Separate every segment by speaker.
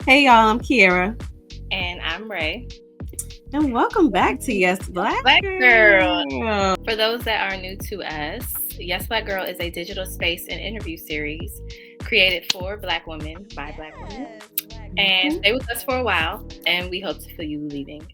Speaker 1: Hey y'all, I'm Kiera.
Speaker 2: And I'm Ray.
Speaker 1: And welcome back to Yas Black
Speaker 2: Black Girl.
Speaker 1: Girl.
Speaker 2: For those that are new to us, Yes Black Girl is a digital space and interview series created for Black women by Black women. And stay with us for a while, and we hope to feel you leaving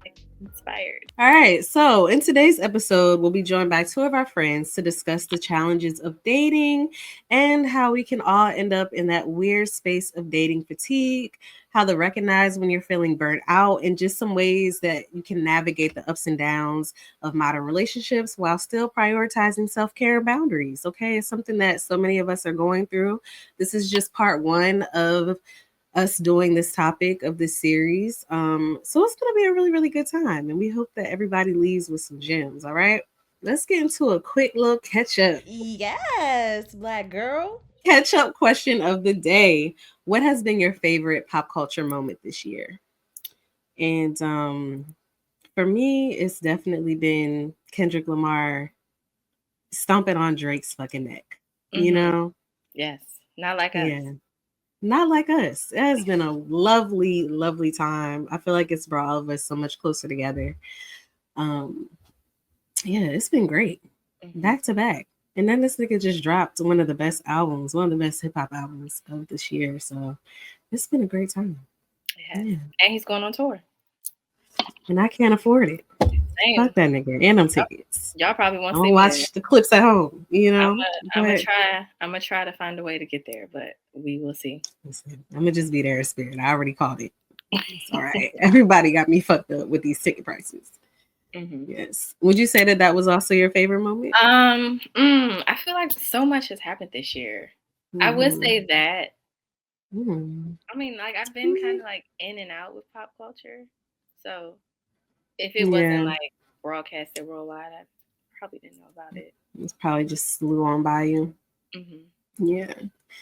Speaker 2: inspired.
Speaker 1: All right, so in today's episode, we'll be joined by two of our friends to discuss the challenges of dating and how we can all end up in that weird space of dating fatigue, how to recognize when you're feeling burnt out, and just some ways that you can navigate the ups and downs of modern relationships while still prioritizing self care and boundaries. Okay, it's something that so many of us are going through. This is just part one of us doing this topic of this series. So it's going to be a really, really good time. And we hope that everybody leaves with some gems. All right. Let's get into a quick little catch up.
Speaker 3: Yes, Black Girl.
Speaker 1: Catch up question of the day. What has been your favorite pop culture moment this year? And for me, it's definitely been Kendrick Lamar stomping on Drake's fucking neck. You know?
Speaker 2: Yes. Not like us.
Speaker 1: Yeah. Not like us. It has been a lovely, lovely time. I feel like it's brought all of us so much closer together. Um, yeah, it's been great. Back to back. And then this nigga just dropped one of the best albums, one of the best hip hop albums of this year. So it's been a great time.
Speaker 2: Yeah. And he's going on tour.
Speaker 1: And I can't afford it.
Speaker 2: Same.
Speaker 1: Fuck that nigga. And them tickets.
Speaker 2: Y'all probably won't
Speaker 1: I'll
Speaker 2: see
Speaker 1: watch the clips at home, you know.
Speaker 2: I'm gonna try to find a way to get there, but we will see.
Speaker 1: Listen, I'm gonna just be there in spirit. I already called it. It's all right. Everybody got me fucked up with these ticket prices. Yes. Would you say that was also your favorite moment?
Speaker 2: I feel like so much has happened this year. I would say that. I mean, like I've been kind of like in and out with pop culture, so if it wasn't like broadcasted worldwide, I probably didn't know about it.
Speaker 1: It's probably just slew on by you. Yeah.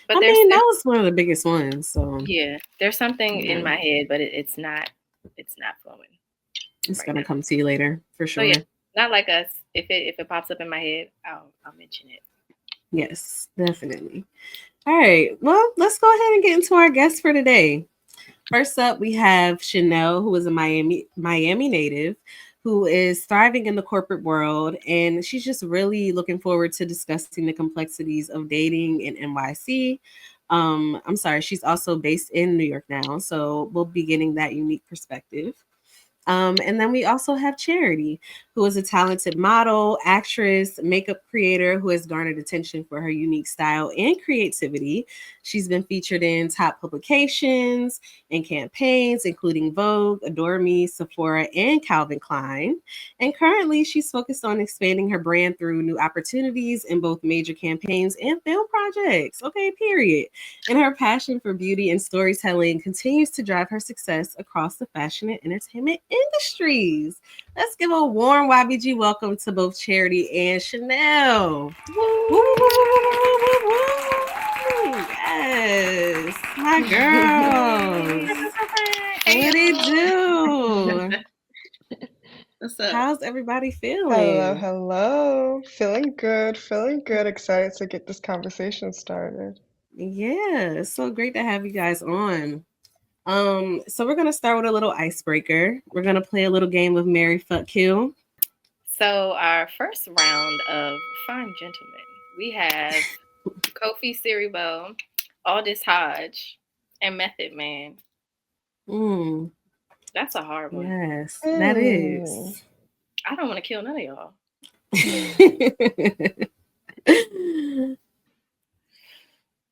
Speaker 2: But
Speaker 1: I mean, that was one of the biggest ones. So
Speaker 2: yeah, there's something in my head, but it's not flowing.
Speaker 1: It's gonna come to you later for sure.
Speaker 2: So yeah, not like us. If it pops up in my head, I'll mention it.
Speaker 1: Yes, definitely. All right. Well, let's go ahead and get into our guest for today. First up, we have Chanel, who is a Miami native, who is thriving in the corporate world, and she's just really looking forward to discussing the complexities of dating in NYC. I'm sorry, she's also based in New York now, so we'll be getting that unique perspective. And then we also have Charity, who is a talented model, actress, makeup creator who has garnered attention for her unique style and creativity. She's been featured in top publications and campaigns, including Vogue, Adore Me, Sephora, and Calvin Klein. And currently, she's focused on expanding her brand through new opportunities in both major campaigns and film projects. Okay, period. And her passion for beauty and storytelling continues to drive her success across the fashion and entertainment industries. Let's give a warm YBG welcome to both Charity and Chanel. Yes, my girls. What it do?
Speaker 2: What's up?
Speaker 1: How's everybody feeling?
Speaker 4: Hello. Feeling good. Excited to get this conversation started.
Speaker 1: Yeah, it's so great to have you guys on. So we're gonna start with a little icebreaker. We're gonna play a little game of Marry, Fuck, Kill.
Speaker 2: So our first round of Fine Gentlemen, we have Kofi Siriboe, Aldous Hodge, and Method Man. That's a hard one.
Speaker 1: Yes, that is.
Speaker 2: I don't want to kill none of y'all.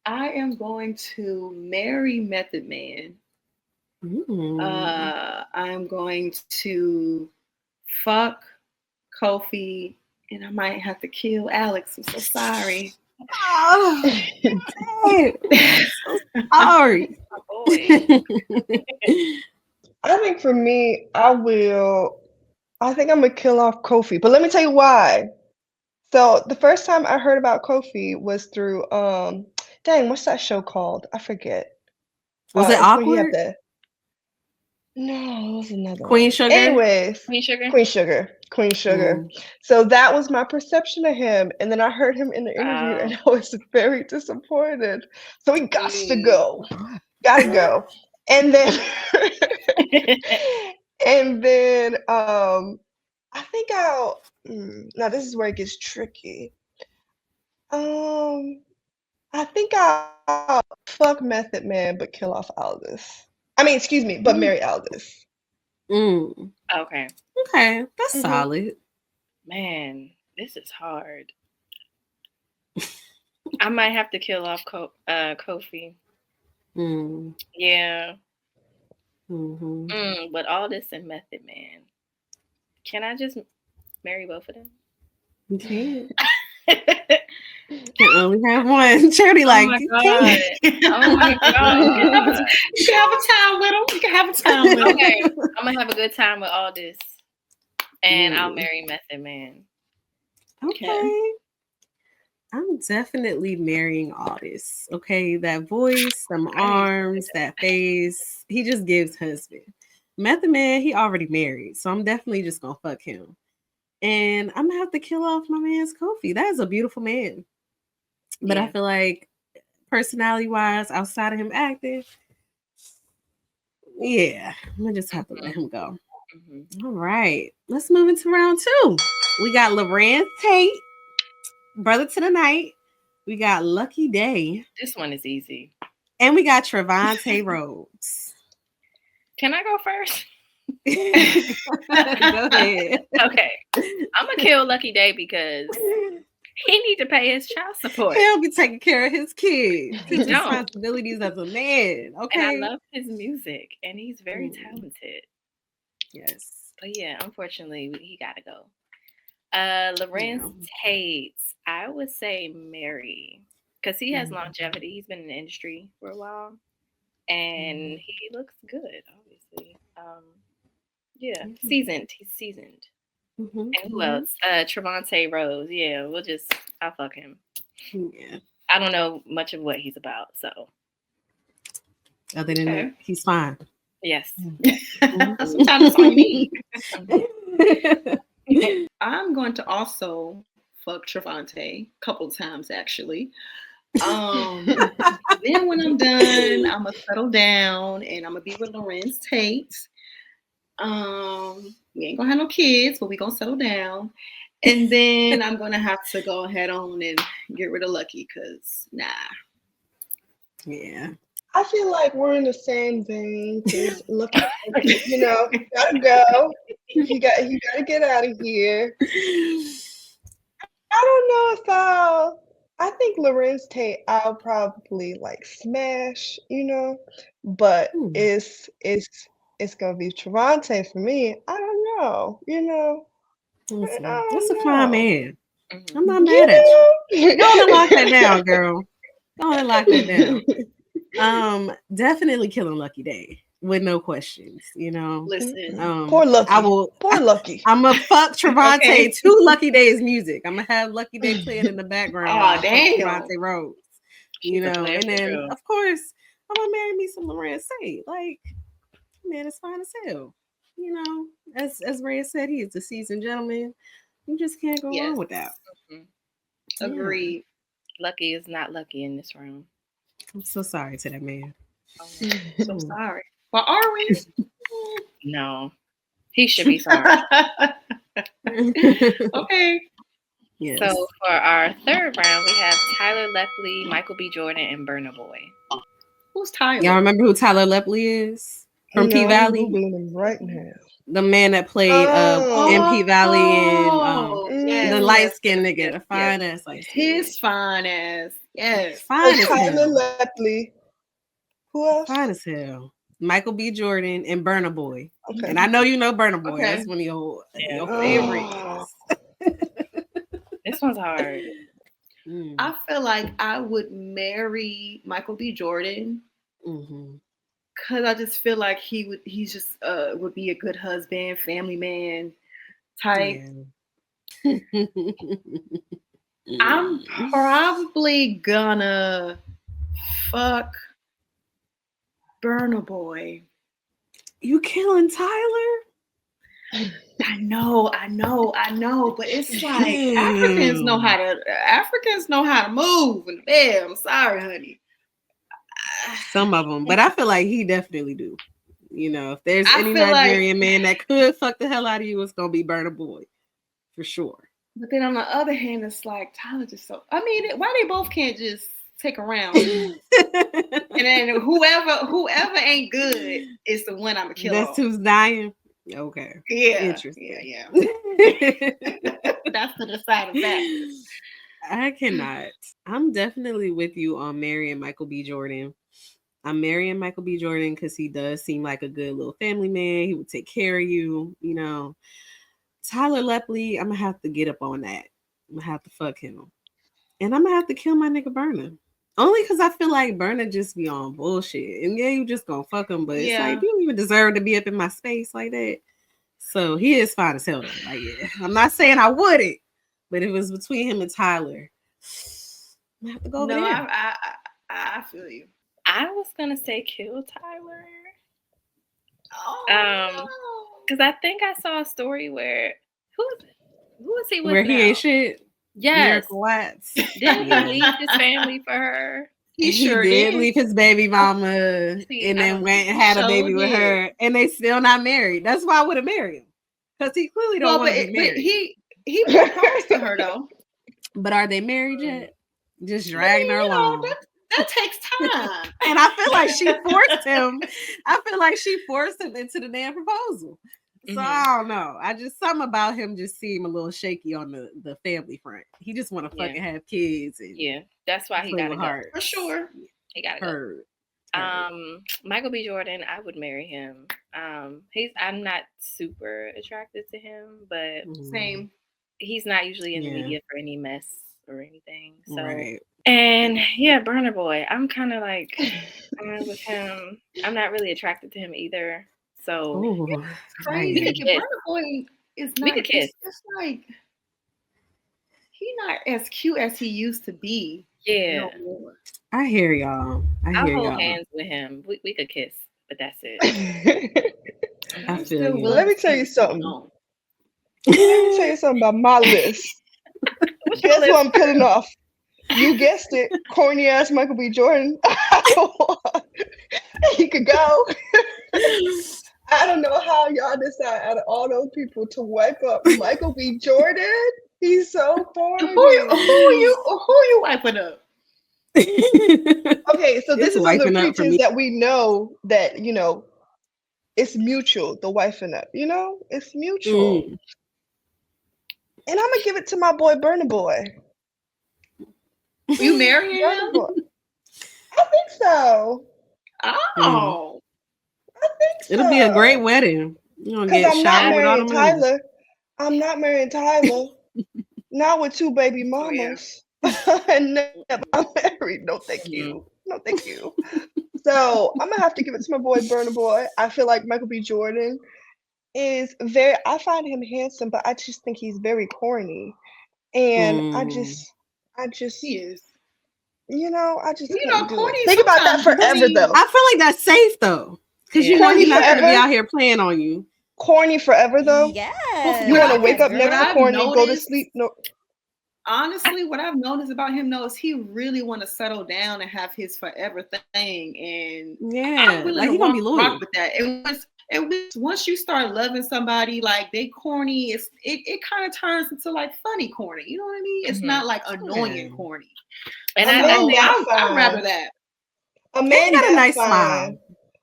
Speaker 2: I am going to marry Method Man. I'm going to fuck Kofi, and I might have to kill Alex. I'm so sorry.
Speaker 1: Oh, so sorry.
Speaker 4: I think for me, I think I'm gonna kill off Kofi. But let me tell you why. So the first time I heard about Kofi was through dang, what's that show called? I forget.
Speaker 1: Was it Awkward?
Speaker 4: No, it was another
Speaker 1: Queen Sugar.
Speaker 4: Anyways, Queen Sugar. So that was my perception of him, and then I heard him in the interview, and I was very disappointed. So he got to go. Gotta go. And then and then I think I'll now this is where it gets tricky. I think I'll fuck Method Man but kill off Aldous. I mean, excuse me, but marry Aldous.
Speaker 2: Okay.
Speaker 1: Okay, that's solid.
Speaker 2: Man, this is hard. I might have to kill off Kofi. Yeah. But Aldous and Method Man. Can I just marry both of them?
Speaker 1: You can't. Can only have one. Charity, like,
Speaker 2: oh my god! Oh my god!
Speaker 3: You can have a time with them. You can have a time with them.
Speaker 2: Okay, I'm gonna have a good time with Aldous, and I'll marry Method Man.
Speaker 1: Okay. I'm definitely marrying Aldous. Okay, that voice, some arms, that face. He just gives husband. Method Man, he already married, so I'm definitely just gonna fuck him. And I'm gonna have to kill off my man's Kofi. That is a beautiful man. But I feel like personality-wise, outside of him acting, I'm gonna just have to let him go. All right, let's move into round 2. We got Lorenz Tate, Brother to the Night. We got Lucky Day.
Speaker 2: This one is easy.
Speaker 1: And we got Trevante Rhodes.
Speaker 2: Can I go first?
Speaker 1: Go ahead.
Speaker 2: Okay. I'm going to kill Lucky Day because he need to pay his child support.
Speaker 1: He'll be taking care of his kids. His responsibilities as a man. Okay.
Speaker 2: And I love his music. And he's very talented.
Speaker 1: Yes.
Speaker 2: But yeah, unfortunately, he got to go. Lorenz Tate, I would say marry. Because he has longevity. He's been in the industry for a while. And he looks good, obviously. Seasoned. He's seasoned. And who else? Trevante Rhodes. Yeah, I'll fuck him.
Speaker 1: Yeah.
Speaker 2: I don't know much of what he's about, so.
Speaker 1: Other than that, he's fine.
Speaker 2: Yes.
Speaker 3: Sometimes that's all you need. I'm going to also fuck Trevante a couple of times, actually. Then when I'm done, I'm gonna settle down and I'm gonna be with Lorenz Tate. We ain't gonna have no kids, but we gonna settle down. And then I'm gonna have to go ahead on and get rid of Lucky because
Speaker 1: Yeah.
Speaker 4: I feel like we're in the same vein. Cause Lucky, gotta go. You gotta get out of here. I don't know if I think Lorenz Tate, I'll probably like smash, but it's gonna be Trevante for me. I don't know,
Speaker 1: That's a fine man. I'm not mad at you. Go and lock that down, girl. Go and lock that down. Definitely killing Lucky Day with no questions.
Speaker 3: Listen,
Speaker 4: poor Lucky. Poor Lucky.
Speaker 1: I'm gonna fuck Trevante to Lucky Day's music. I'm gonna have Lucky Day playing in the background.
Speaker 3: Oh damn,
Speaker 1: Trevante Rhodes. And then of course I'm gonna marry me some Lorenz Tate. Like, man, it's fine as hell. As Ray said, he is a seasoned gentleman. You just can't go wrong with that.
Speaker 3: Agreed.
Speaker 2: Lucky is not lucky in this round.
Speaker 1: I'm so sorry to that man.
Speaker 3: So sorry. Well, are we?
Speaker 2: No. He should be sorry.
Speaker 3: Okay.
Speaker 1: Yes.
Speaker 2: So for our third round, we have Tyler Lepley, Michael B. Jordan, and Burna Boy.
Speaker 3: Who's Tyler?
Speaker 1: Y'all remember who Tyler Lepley is? From P Valley?
Speaker 4: I'm Googling him right now.
Speaker 1: The man that played in P Valley and the light-skinned nigga, the fine ass.
Speaker 3: His fine ass. Yes.
Speaker 1: Fine as
Speaker 4: Tyler
Speaker 1: hell.
Speaker 4: Lepley. Who else?
Speaker 1: Fine as hell. Michael B. Jordan and Burna Boy.
Speaker 4: Okay.
Speaker 1: And I know you know Burna Boy. Okay. That's one of your favorites.
Speaker 2: This one's hard.
Speaker 3: I feel like I would marry Michael B. Jordan. Cause I just feel like he's just would be a good husband, family man type. Yeah. I'm probably gonna fuck Burna Boy.
Speaker 1: You killing Tyler?
Speaker 3: I know, but it's like Africans know how to move in the bed. I'm sorry, honey.
Speaker 1: Some of them, but I feel like he definitely do. You know, if there's
Speaker 3: I
Speaker 1: any
Speaker 3: feel
Speaker 1: Nigerian man that could fuck the hell out of you, it's gonna be Burna Boy, for sure.
Speaker 3: But then on the other hand, it's like Tyler just so. I mean, why they both can't just take a round, and then whoever ain't good is the one I'm gonna kill.
Speaker 1: That's
Speaker 3: off.
Speaker 1: who's dying. Okay.
Speaker 3: Yeah.
Speaker 1: Interesting.
Speaker 3: Yeah. That's the deciding factor.
Speaker 1: I cannot. I'm definitely with you on marrying Michael B. Jordan. I'm marrying Michael B. Jordan because he does seem like a good little family man. He would take care of you, you know. Tyler Lepley, I'm gonna have to get up on that. I'm gonna have to fuck him. And I'm gonna have to kill my nigga Burna. Only because I feel like Burna just be on bullshit. And yeah, you just gonna fuck him, but it's like you don't even deserve to be up in my space like that. So he is fine as hell though. Like, yeah. I'm not saying I wouldn't, but if it was between him and Tyler, I have to go over there.
Speaker 3: I feel you.
Speaker 2: I was gonna say kill Tyler. Because I think I saw a story where who is he with?
Speaker 1: Where he
Speaker 2: now?
Speaker 1: ain't shit.
Speaker 2: Yes.
Speaker 1: Miracle Watts.
Speaker 2: Didn't he leave his family for her?
Speaker 1: He sure did leave his baby mama and then went and had a baby with her, and they still not married. That's why I would have married him, because he clearly don't want to be married.
Speaker 3: But he proposed to her though.
Speaker 1: But are they married yet? Just dragging her along.
Speaker 3: That takes time.
Speaker 1: And I feel like she forced him. I feel like she forced him into the damn proposal. So I don't know. I just something about him just seem a little shaky on the family front. He just want to fucking have kids. And
Speaker 2: that's why he got to go.
Speaker 3: For sure.
Speaker 2: He got to go. Michael B. Jordan, I would marry him. I'm not super attracted to him, but
Speaker 3: same.
Speaker 2: He's not usually in the media for any mess or anything. So and Burna Boy, I'm kind of like with him. I'm not really attracted to him either. So
Speaker 3: it's crazy. Burna Boy is not. We could kiss. It's like he's not as cute as he used to be.
Speaker 2: Yeah,
Speaker 1: I hear y'all.
Speaker 2: I'll hold hands with him. We could kiss, but that's it.
Speaker 1: I feel you.
Speaker 4: Let me tell you something. Let me tell you something about my list. Guess who I'm killing off? You guessed it, corny ass Michael B. Jordan. He could go. I don't know how y'all decide out of all those people to wipe up Michael B. Jordan. He's so corny.
Speaker 3: Who you wiping up?
Speaker 4: Okay, so this is on the pretense that we know that it's mutual. The wifing up, it's mutual. And I'm gonna give it to my boy Burna Boy.
Speaker 3: You marrying him?
Speaker 4: I think so.
Speaker 3: Oh.
Speaker 4: I think so.
Speaker 1: It'll be a great wedding. You're gonna get shot with all the
Speaker 4: Tyler. I'm not marrying Tyler. Not with two baby mamas. Never married. No, thank you. No, thank you. So I'm gonna have to give it to my boy Burna Boy. I feel like Michael B. Jordan is I find him handsome, but I just think he's very corny. And I just
Speaker 3: he is.
Speaker 4: I just
Speaker 3: corny.
Speaker 4: Think about that forever though.
Speaker 1: I feel like that's safe though. Because he's not gonna be out here playing on you.
Speaker 4: Corny forever though.
Speaker 5: Yeah.
Speaker 4: You want to wake up next to corny, go to sleep. No.
Speaker 3: Honestly, what I've noticed about him is he really want to settle down and have his forever thing, and I'm willing to rock with that. And once you start loving somebody like they corny, it kind of turns into like funny corny. You know what I mean? It's not like annoying corny. And I'd rather that.
Speaker 4: A man got a nice smile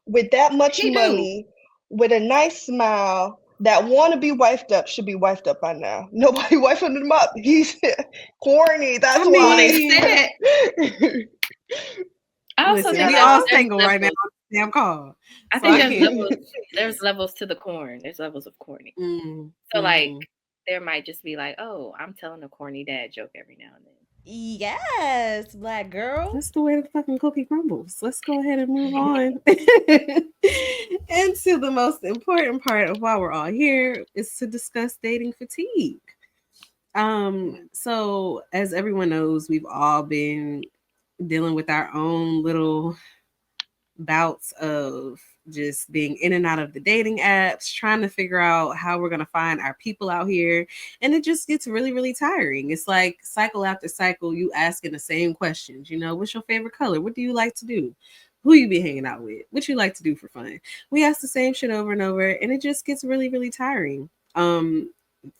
Speaker 4: with that much money, with a nice smile. That want to be wifed up should be wifed up by now. Nobody wifing him up. He's corny. That's why
Speaker 3: they said.
Speaker 1: We all single right now on the damn call.
Speaker 2: I think there's levels to the corn. There's levels of corny. So like there might just be like, oh, I'm telling a corny dad joke every now and then.
Speaker 5: Yes, Black Girl.
Speaker 1: That's the way the fucking cookie crumbles. Let's go ahead and move on into the most important part of why we're all here is to discuss dating fatigue. So as everyone knows, we've all been dealing with our own little bouts of just being in and out of the dating apps, trying to figure out how we're going to find our people out here. And it just gets really, really tiring. It's like cycle after cycle, you asking the same questions. What's your favorite color? What do you like to do? who you be hanging out with, what you like to do for fun. We ask the same shit over and over, and it just gets really, really tiring.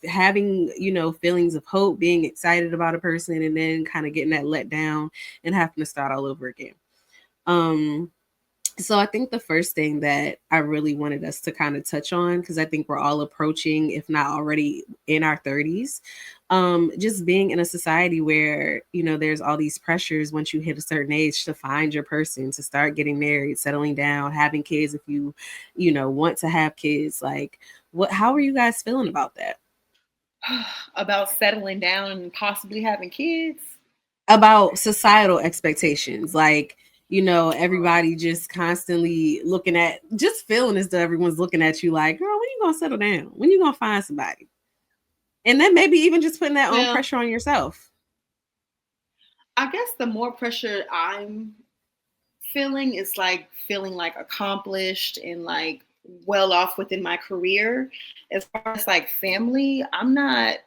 Speaker 1: Having, feelings of hope, being excited about a person, and then kind of getting that let down and having to start all over again. So I think the first thing that I really wanted us to kind of touch on, because I think we're all approaching, if not already in our 30s, just being in a society where, there's all these pressures once you hit a certain age to find your person, to start getting married, settling down, having kids if you, want to have kids. Like, how are you guys feeling about that?
Speaker 3: About settling down and possibly having kids?
Speaker 1: About societal expectations. Like, everybody just constantly just feeling as though everyone's looking at you like, girl, when you gonna settle down? When you gonna find somebody? And then maybe even just putting that own pressure on yourself.
Speaker 3: I guess the more pressure I'm feeling is like feeling like accomplished and like well off within my career. As far as like family, I'm not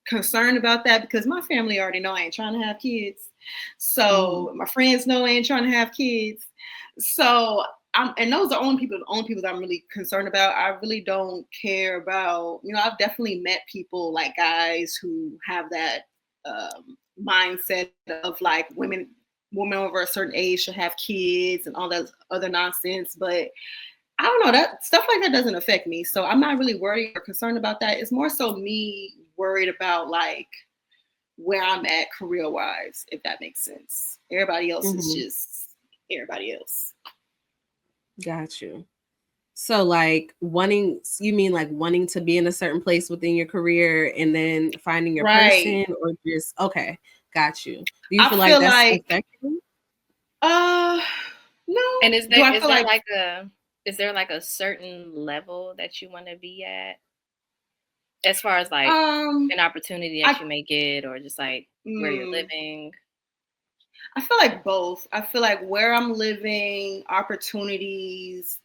Speaker 3: concerned about that because my family already know I ain't trying to have kids. So my friends know I ain't trying to have kids. So and those are the only people that I'm really concerned about. I really don't care about, I've definitely met people like guys who have that mindset of like women over a certain age should have kids and all that other nonsense. But I don't know, that stuff like that doesn't affect me. So I'm not really worried or concerned about that. It's more so me worried about like where I'm at career wise, if that makes sense. Everybody else is just everybody else.
Speaker 1: Got you. So like you mean like wanting to be in a certain place within your career and then finding your person, or just, okay, got you. Do you feel like that's affecting?
Speaker 3: No.
Speaker 2: And is there like a certain level that you want to be at? As far as like an opportunity that you may get, or just like where you're living?
Speaker 3: I feel like both. I feel like where I'm living, opportunities.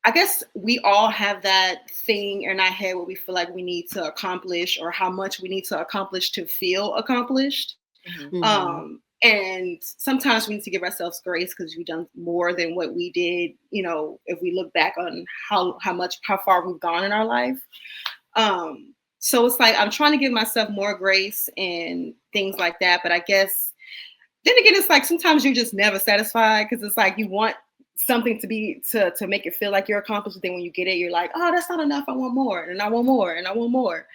Speaker 3: I guess we all have that thing in our head where we feel like we need to accomplish, or how much we need to accomplish to feel accomplished. And sometimes we need to give ourselves grace because we've done more than what we did, if we look back on how far we've gone in our life. So it's like I'm trying to give myself more grace and things like that. But I guess then again, it's like sometimes you're just never satisfied because it's like you want something to make it feel like you're accomplished. But then when you get it, you're like, oh, that's not enough. I want more, and I want more, and I want more.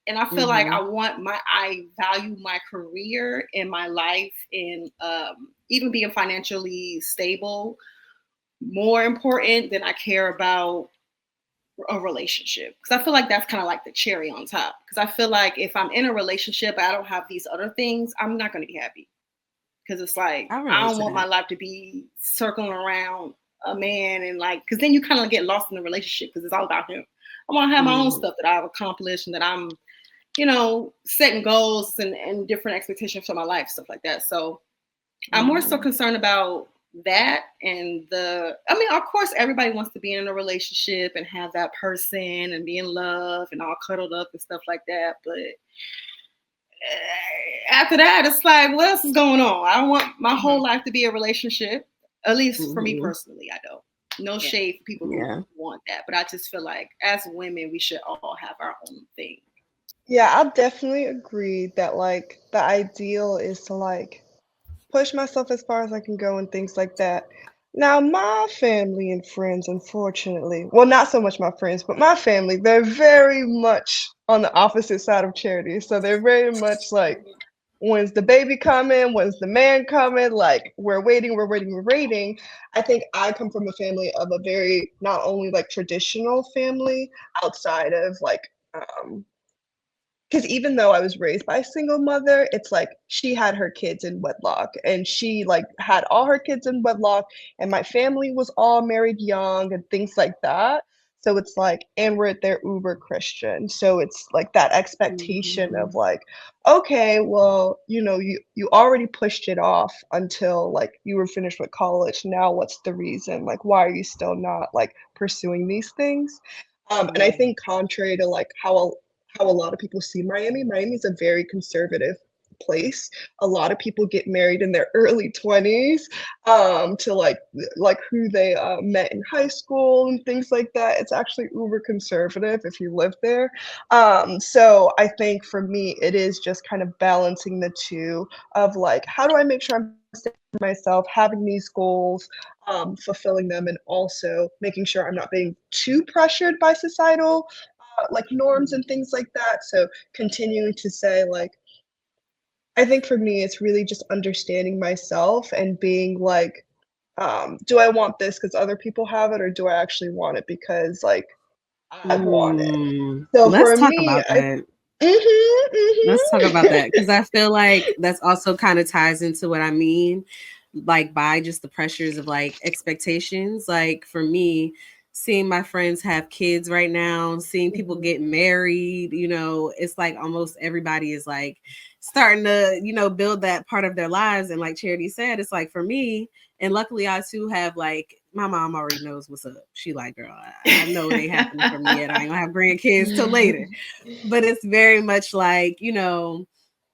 Speaker 3: And I feel like I value my career and my life and even being financially stable more important than I care about a relationship. Because I feel like that's kind of like the cherry on top. Because I feel like if I'm in a relationship, I don't have these other things, I'm not going to be happy. Because it's like, I don't want my life to be circling around a man and like, because then you kind of get lost in the relationship because it's all about him. I want to have my own stuff that I've accomplished and that I'm, setting goals and different expectations for my life, stuff like that. So I'm more so concerned about that. And of course, everybody wants to be in a relationship and have that person and be in love and all cuddled up and stuff like that. But after that, it's like, what else is going on? I don't want my whole life to be a relationship. At least for me personally, I don't. No shade for people who want that. But I just feel like as women, we should all have our own thing.
Speaker 4: Yeah, I definitely agree that like the ideal is to like push myself as far as I can go and things like that. Now, my family and friends, unfortunately, well, not so much my friends, but my family, they're very much on the opposite side of charity. So they're very much like, when's the baby coming? When's the man coming? Like, we're waiting, we're waiting, we're waiting. I think I come from a family of a very, not only like traditional family outside of like, because even though I was raised by a single mother, it's like she had her kids in wedlock and she like had all her kids in wedlock and my family was all married young and things like that. So it's like, and they're uber Christian. So it's like that expectation of like, okay, well, you already pushed it off until like you were finished with college. Now what's the reason? Like, why are you still not like pursuing these things? And I think contrary to like how a lot of people see Miami. Miami is a very conservative place. A lot of people get married in their early 20s to like who they met in high school and things like that. It's actually uber conservative if you live there. So I think for me, it is just kind of balancing the two of like, how do I make sure I'm staying for myself, having these goals, fulfilling them, and also making sure I'm not being too pressured by societal like norms and things like that. So continuing to say like, I think for me, it's really just understanding myself and being like, do I want this because other people have it, or do I actually want it because like I want it? So
Speaker 1: Let's
Speaker 4: for
Speaker 1: talk
Speaker 4: me,
Speaker 1: about that. Let's talk about
Speaker 4: mm-hmm.
Speaker 1: that because I feel like that's also kind of ties into what I mean, like by just the pressures of like expectations. Like for me, seeing my friends have kids right now, seeing people get married, it's like almost everybody is like starting to, build that part of their lives. And like Charity said, it's like for me, and luckily I too have like my mom already knows what's up. She like, girl, I know it ain't happening for me yet. I ain't gonna have grandkids till later. But it's very much like,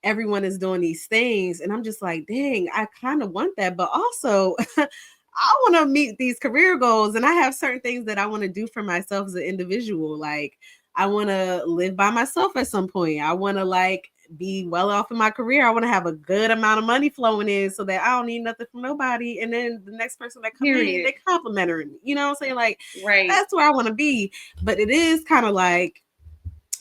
Speaker 1: everyone is doing these things. And I'm just like, dang, I kind of want that. But also, I want to meet these career goals. And I have certain things that I want to do for myself as an individual. Like, I want to live by myself at some point. I want to like be well off in my career. I want to have a good amount of money flowing in so that I don't need nothing from nobody. And then the next person that comes in, they complimentary me. You know what I'm saying? Like, that's where I want to be. But it is kind of like,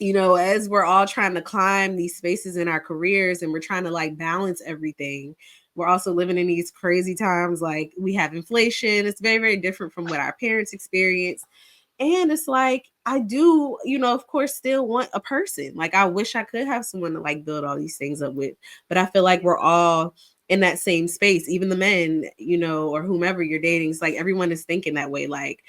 Speaker 1: as we're all trying to climb these spaces in our careers and we're trying to like balance everything, we're also living in these crazy times. Like we have inflation. It's very, very different from what our parents experienced. And it's like, I do, of course, still want a person. Like I wish I could have someone to like build all these things up with. But I feel like we're all in that same space, even the men, or whomever you're dating. It's like everyone is thinking that way. Like,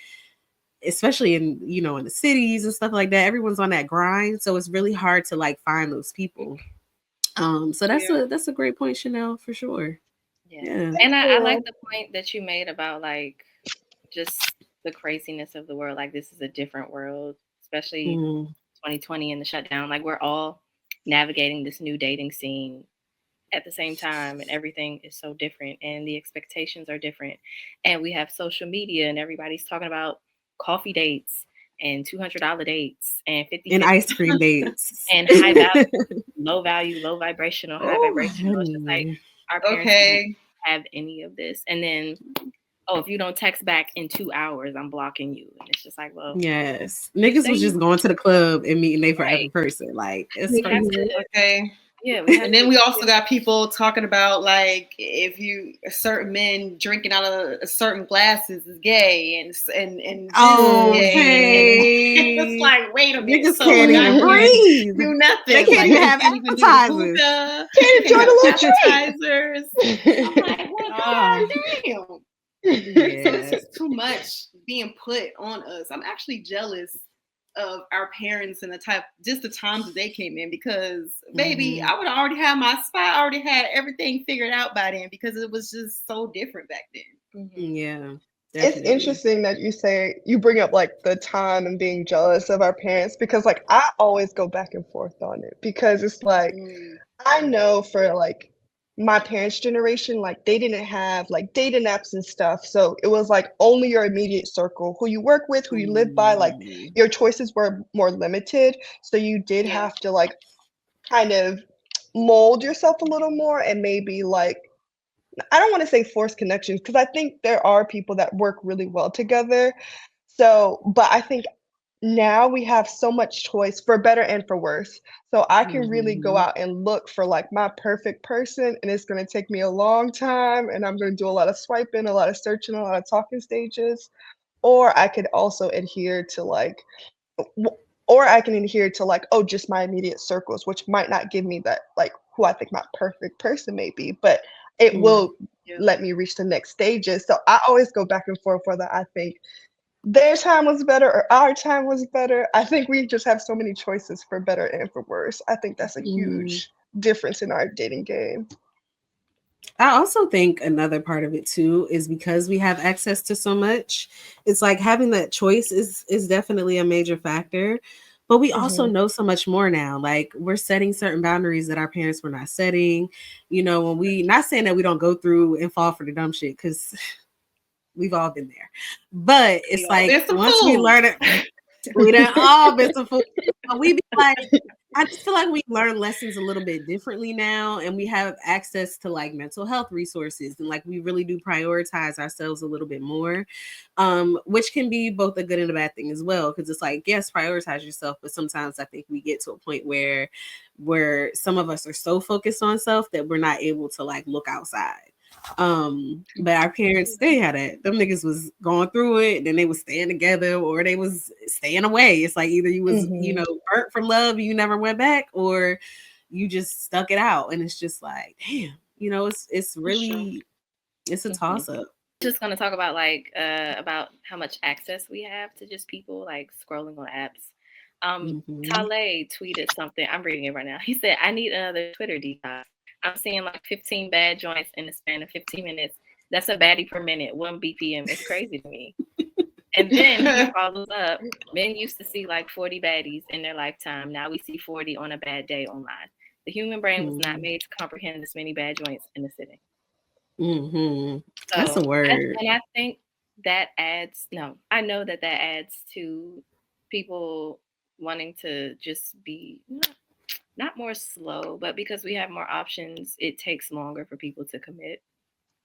Speaker 1: especially in in the cities and stuff like that, everyone's on that grind, so it's really hard to like find those people. So that's a great point, Chanel, for sure. Yeah.
Speaker 2: And I like the point that you made about like just the craziness of the world. Like this is a different world, especially 2020 and the shutdown. Like we're all navigating this new dating scene at the same time, and everything is so different and the expectations are different. And we have social media and everybody's talking about coffee dates and $200 dates and 50
Speaker 1: and ice cream dates
Speaker 2: and high value, low value, low vibrational, high vibrational. It's just like our parents didn't have any of this. And then, if you don't text back in 2 hours, I'm blocking you. And it's just like, well,
Speaker 1: yes, niggas was just going to the club and meeting their forever person. Like it's crazy.
Speaker 2: Yeah,
Speaker 3: and then we also got people talking about like if you certain men drinking out of a certain glasses is gay and
Speaker 1: hey.
Speaker 3: It's like wait a minute,
Speaker 1: niggas can't even breathe.
Speaker 3: Do nothing.
Speaker 1: They can't even have appetizers.
Speaker 4: Can't enjoy the
Speaker 3: appetizers. I'm like, well, god damn. Yeah. So it's just too much being put on us. I'm actually jealous of our parents and the times that they came in, because baby, I would already have my spot. I already had everything figured out by then because it was just so different back then.
Speaker 1: Yeah.
Speaker 4: Definitely. It's interesting that you bring up like the time and being jealous of our parents, because like I always go back and forth on it, because it's like I know for like my parents' generation, like they didn't have like dating apps and stuff. So it was like only your immediate circle, who you work with, who you live by, like your choices were more limited. So you did have to like kind of mold yourself a little more and maybe like, I don't want to say force connections, because I think there are people that work really well together. So, but I think now we have so much choice, for better and for worse. So I can really go out and look for like my perfect person, and it's going to take me a long time, and I'm going to do a lot of swiping, a lot of searching, a lot of talking stages. Or I could also adhere to like, oh, just my immediate circles, which might not give me that like who I think my perfect person may be, but it will let me reach the next stages. So I always go back and forth whether I think their time was better or our time was better. I think we just have so many choices, for better and for worse. I think that's a huge difference in our dating game.
Speaker 1: I also think another part of it too is because we have access to so much. It's like having that choice is definitely a major factor. But we also know so much more now. Like we're setting certain boundaries that our parents were not setting. You know, when we not saying that we don't go through and fall for the dumb shit, because we've all been there. But it's like
Speaker 3: There's some
Speaker 1: once we
Speaker 3: fools.
Speaker 1: learn it, we done all been some food. But we be like, I just feel like we learn lessons a little bit differently now, and we have access to like mental health resources, and like we really do prioritize ourselves a little bit more, which can be both a good and a bad thing as well. Because it's like, yes, prioritize yourself, but sometimes I think we get to a point where some of us are so focused on self that we're not able to like look outside. But our parents, they had it. Them niggas was going through it, and then they was staying together or they was staying away. It's like either you was, you know, burnt from love and you never went back, or you just stuck it out. And it's just like, damn, you know, it's really it's a toss up.
Speaker 2: Just gonna talk about like about how much access we have to just people like scrolling on apps. Tale tweeted something. I'm reading it right now. He said, "I need another Twitter detox. I'm seeing like 15 bad joints in the span of 15 minutes. That's a baddie per minute, 1 BPM. It's crazy to me." And then he follows up, "Men used to see like 40 baddies in their lifetime. Now we see 40 on a bad day online. The human brain was not made to comprehend this many bad joints in a sitting."
Speaker 1: That's a word.
Speaker 2: And I think that adds, I know that adds to people wanting to just be not more slow, but because we have more options, it takes longer for people to commit.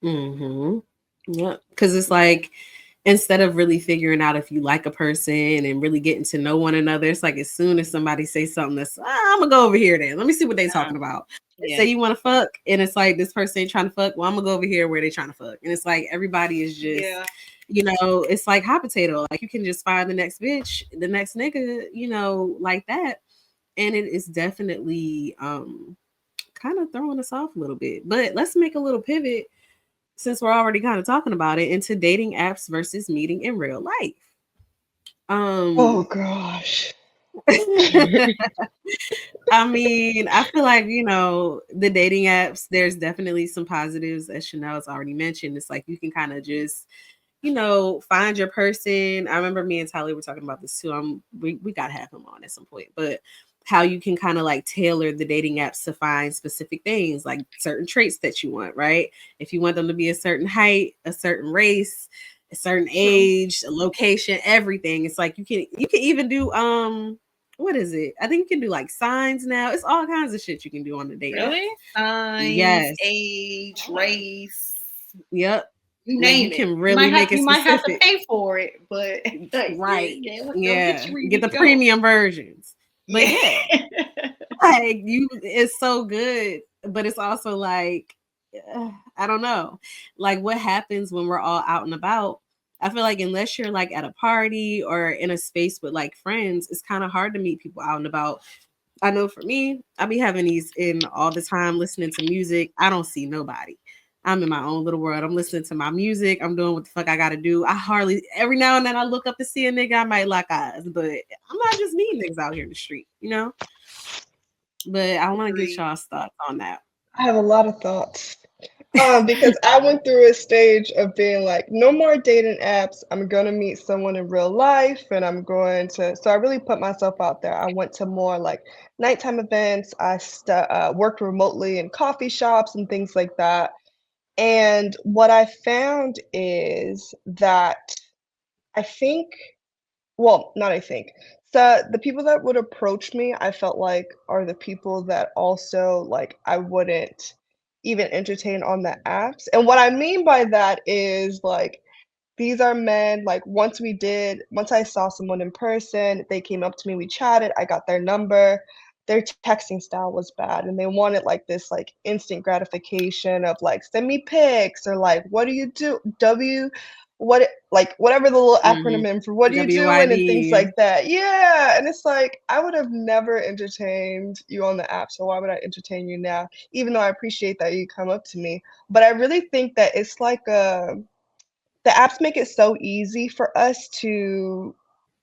Speaker 1: Yeah, because it's like instead of really figuring out if you like a person and really getting to know one another, it's like as soon as somebody says something that's, I'm gonna go over here then. Let me see what they talking about. They say you want to fuck, and it's like this person ain't trying to fuck. Well, I'm gonna go over here where they trying to fuck, and it's like everybody is just, you know, it's like hot potato. Like you can just find the next bitch, the next nigga, you know, like that, and it is definitely kind of throwing us off a little bit. But let's make a little pivot since we're already kind of talking about it into dating apps versus meeting in real life.
Speaker 4: Oh gosh.
Speaker 1: I mean, I feel like, you know, the dating apps, there's definitely some positives, as Chanel's already mentioned. It's like you can kind of just, you know, find your person. I remember me and Tyler were talking about this too. We gotta have him on at some point, but how you can kind of like tailor the dating apps to find specific things, like certain traits that you want, right? If you want them to be a certain height, a certain race, a certain age, a location, everything. It's like you can even do what is it? I think you can do like signs now. It's all kinds of shit you can do on the dating.
Speaker 2: Really?
Speaker 3: Signs,
Speaker 1: yes,
Speaker 3: age, race.
Speaker 1: Yep.
Speaker 3: You name
Speaker 1: you can
Speaker 3: it.
Speaker 1: really make it specific.
Speaker 3: You might have to pay for it, but
Speaker 1: right.
Speaker 3: Yeah.
Speaker 1: Get the premium versions. But yeah. Like it's so good, but it's also like I don't know, like what happens when we're all out and about. I feel like unless you're like at a party or in a space with like friends, it's kind of hard to meet people out and about. I know for me, I be having these in all the time, listening to music. I don't see nobody. I'm in my own little world. I'm listening to my music. I'm doing what the fuck I gotta do. I hardly every now and then I look up to see a nigga. I might lock eyes, but I'm not just meeting niggas out here in the street, you know. But I want to get y'all's thoughts on that.
Speaker 4: I have a lot of thoughts. Because I went through a stage of being like, no more dating apps. I'm going to meet someone in real life and I'm going to. So I really put myself out there. I went to more like nighttime events. I worked remotely in coffee shops and things like that. And what I found is that I think, well, not I think. So the people that would approach me, I felt like are the people that also like I wouldn't even entertain on the apps. And what I mean by that is like these are men, like once I saw someone in person, they came up to me, we chatted, I got their number. Their texting style was bad and they wanted like this like instant gratification of like send me pics or like what do you do? What like whatever the little acronym in for what are you doing and things like that. Yeah. And it's like I would have never entertained you on the app. So why would I entertain you now? Even though I appreciate that you come up to me. But I really think that it's like the apps make it so easy for us to,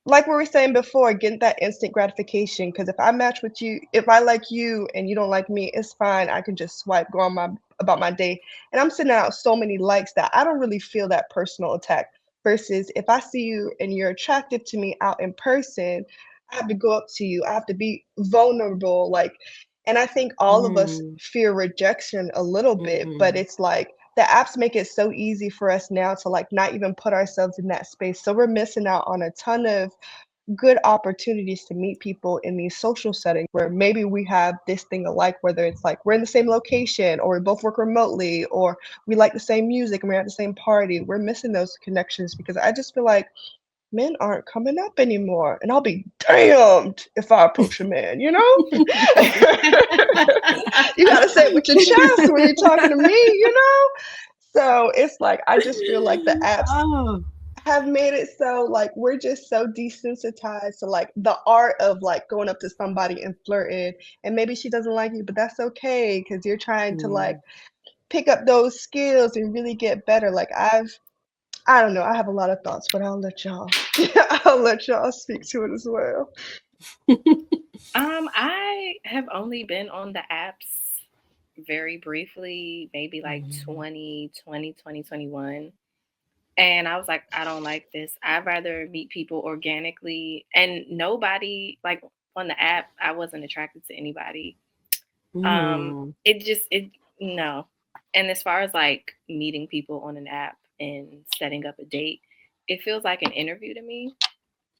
Speaker 4: like we were saying before, get that instant gratification. Because if I match with you, if I like you and you don't like me, it's fine. I can just swipe, go on about my day. And I'm sending out so many likes that I don't really feel that personal attack. Versus if I see you and you're attractive to me out in person, I have to go up to you. I have to be vulnerable. Like, and I think all of us fear rejection a little bit, but it's like the apps make it so easy for us now to like not even put ourselves in that space. So we're missing out on a ton of good opportunities to meet people in these social settings where maybe we have this thing alike, whether it's like we're in the same location or we both work remotely or we like the same music and we're at the same party. We're missing those connections because I just feel like men aren't coming up anymore. And I'll be damned if I approach a man, you know? You gotta say it with your chest when you're talking to me, you know? So it's like I just feel like the apps have made it so like we're just so desensitized to like the art of like going up to somebody and flirting, and maybe she doesn't like you, but that's okay because you're trying to like pick up those skills and really get better. Like I don't know, I have a lot of thoughts, but I'll let y'all speak to it as well.
Speaker 2: I have only been on the apps very briefly, maybe like 2020, 2021. And I was like, I don't like this. I'd rather meet people organically, and nobody like on the app. I wasn't attracted to anybody. It no. And as far as like meeting people on an app and setting up a date, it feels like an interview to me.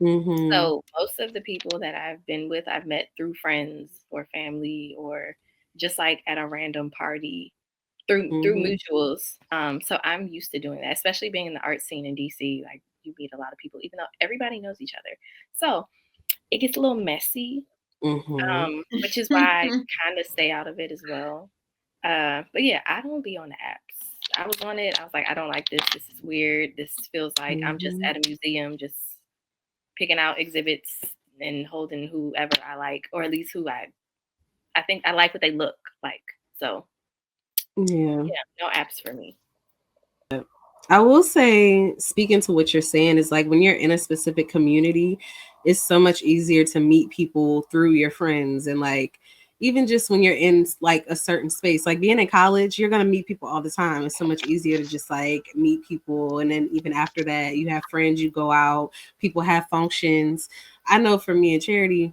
Speaker 2: So most of the people that I've been with, I've met through friends or family or just like at a random party through mutuals. So I'm used to doing that, especially being in the art scene in DC. Like you meet a lot of people, even though everybody knows each other. So it gets a little messy, which is why I kind of stay out of it as well. But yeah, I don't be on the apps. I was on it. I was like, I don't like this. This is weird. This feels like I'm just at a museum, just picking out exhibits and holding whoever I like, or at least who I think I like what they look like. So yeah, no apps for me.
Speaker 1: I will say, speaking to what you're saying, is like when you're in a specific community, it's so much easier to meet people through your friends. And like, even just when you're in like a certain space, like being in college, you're going to meet people all the time. It's so much easier to just like meet people. And then even after that, you have friends, you go out, people have functions. I know for me and Charity,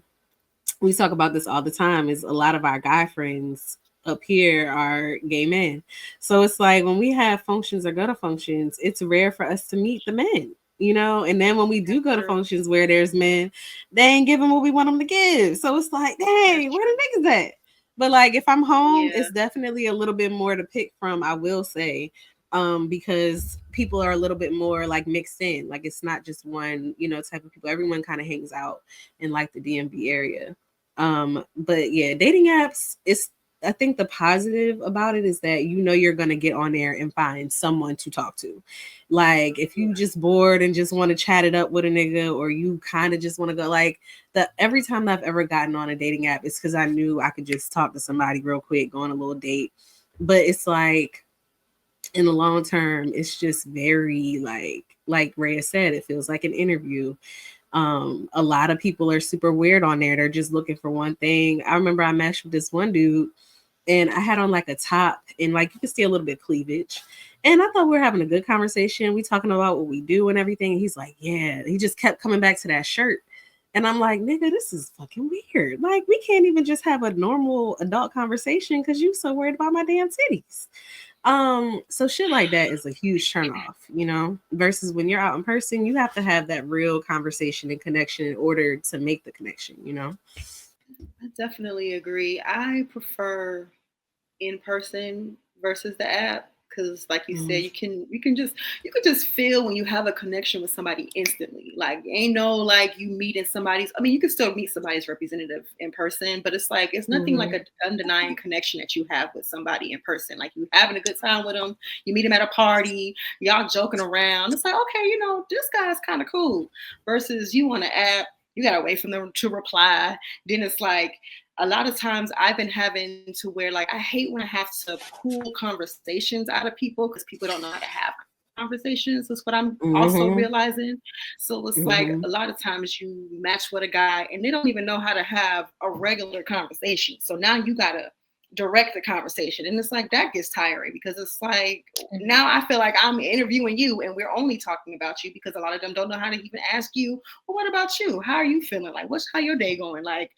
Speaker 1: we talk about this all the time, is a lot of our guy friends up here are gay men. So it's like when we have functions or go to functions, it's rare for us to meet the men, you know? And then when we do go to functions where there's men, they ain't giving what we want them to give. So it's like, dang, where the niggas at? But like if I'm home, it's definitely a little bit more to pick from, I will say. Because people are a little bit more like mixed in. Like it's not just one, you know, type of people. Everyone kind of hangs out in like the DMV area. But yeah, dating apps, it's I think the positive about it is that you know you're gonna get on there and find someone to talk to. Like if you just bored and just want to chat it up with a nigga, or you kind of just want to go like every time I've ever gotten on a dating app, it's because I knew I could just talk to somebody real quick, go on a little date. But it's like in the long term, it's just very like Rhea said, it feels like an interview. A lot of people are super weird on there. They're just looking for one thing. I remember I matched with this one dude and I had on like a top and like you could see a little bit of cleavage. And I thought we were having a good conversation. We talking about what we do and everything. And he's like, yeah. He just kept coming back to that shirt. And I'm like, nigga, this is fucking weird. Like, we can't even just have a normal adult conversation because you so worried about my damn titties. So shit like that is a huge turnoff, you know, versus when you're out in person, you have to have that real conversation and connection in order to make the connection, you know?
Speaker 3: I definitely agree. I prefer in person versus the app because like you said, you can just feel when you have a connection with somebody instantly. Like ain't no like you meeting somebody's, I mean you can still meet somebody's representative in person, but it's like it's nothing like an undeniable connection that you have with somebody in person. Like you having a good time with them, you meet them at a party, y'all joking around, it's like okay, you know, this guy's kind of cool, versus you on an app, you gotta wait for them to reply. Then it's like a lot of times I've been having to where like I hate when I have to pull conversations out of people because people don't know how to have conversations. That's what I'm also realizing. So it's like a lot of times you match with a guy and they don't even know how to have a regular conversation. So now you gotta direct the conversation. And it's like, that gets tiring because it's like, now I feel like I'm interviewing you and we're only talking about you, because a lot of them don't know how to even ask you, well, what about you? How are you feeling? Like, how your day going? Like,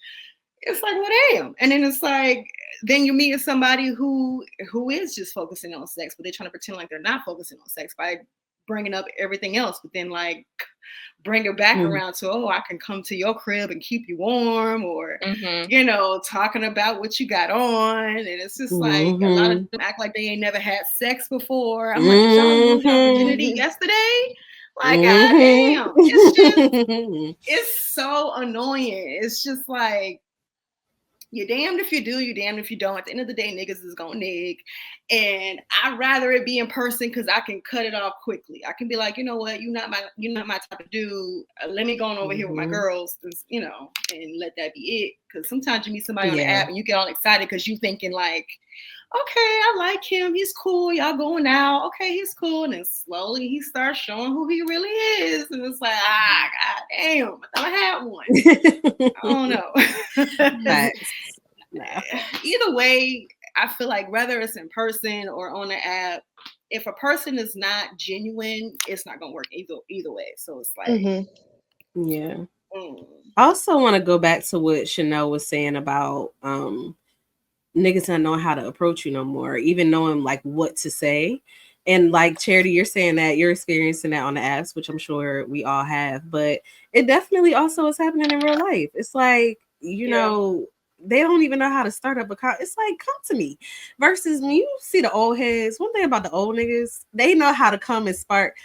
Speaker 3: it's like, well, damn. And then it's like, then you meet somebody who is just focusing on sex, but they're trying to pretend like they're not focusing on sex by bringing up everything else, but then like bring it back around to, oh, I can come to your crib and keep you warm, or you know, talking about what you got on. And it's just like a lot of them act like they ain't never had sex before. I'm like, did y'all lose your virginity yesterday? Like, goddamn. It's just, it's so annoying. It's just like, you're damned if you do, you're damned if you don't. At the end of the day, niggas is gonna nig. And I'd rather it be in person because I can cut it off quickly. I can be like, you know what, you're not my type of dude. Let me go on over here with my girls, you know, and let that be it. Because sometimes you meet somebody on the app and you get all excited because you thinking like, okay, I like him, he's cool, y'all going out, okay, he's cool. And then slowly he starts showing who he really is. And it's like, god damn, I thought I had one. I don't know. Either way, I feel like whether it's in person or on the app, if a person is not genuine, it's not gonna work either way. So it's like,
Speaker 1: yeah. I also want to go back to what Chanel was saying about niggas not knowing how to approach you no more, even knowing like what to say. And like Charity, you're saying that you're experiencing that on the apps, which I'm sure we all have, but it definitely also is happening in real life. It's like, you know, they don't even know how to start up a it's like, come to me. Versus when you see the old heads, one thing about the old niggas, they know how to come and spark,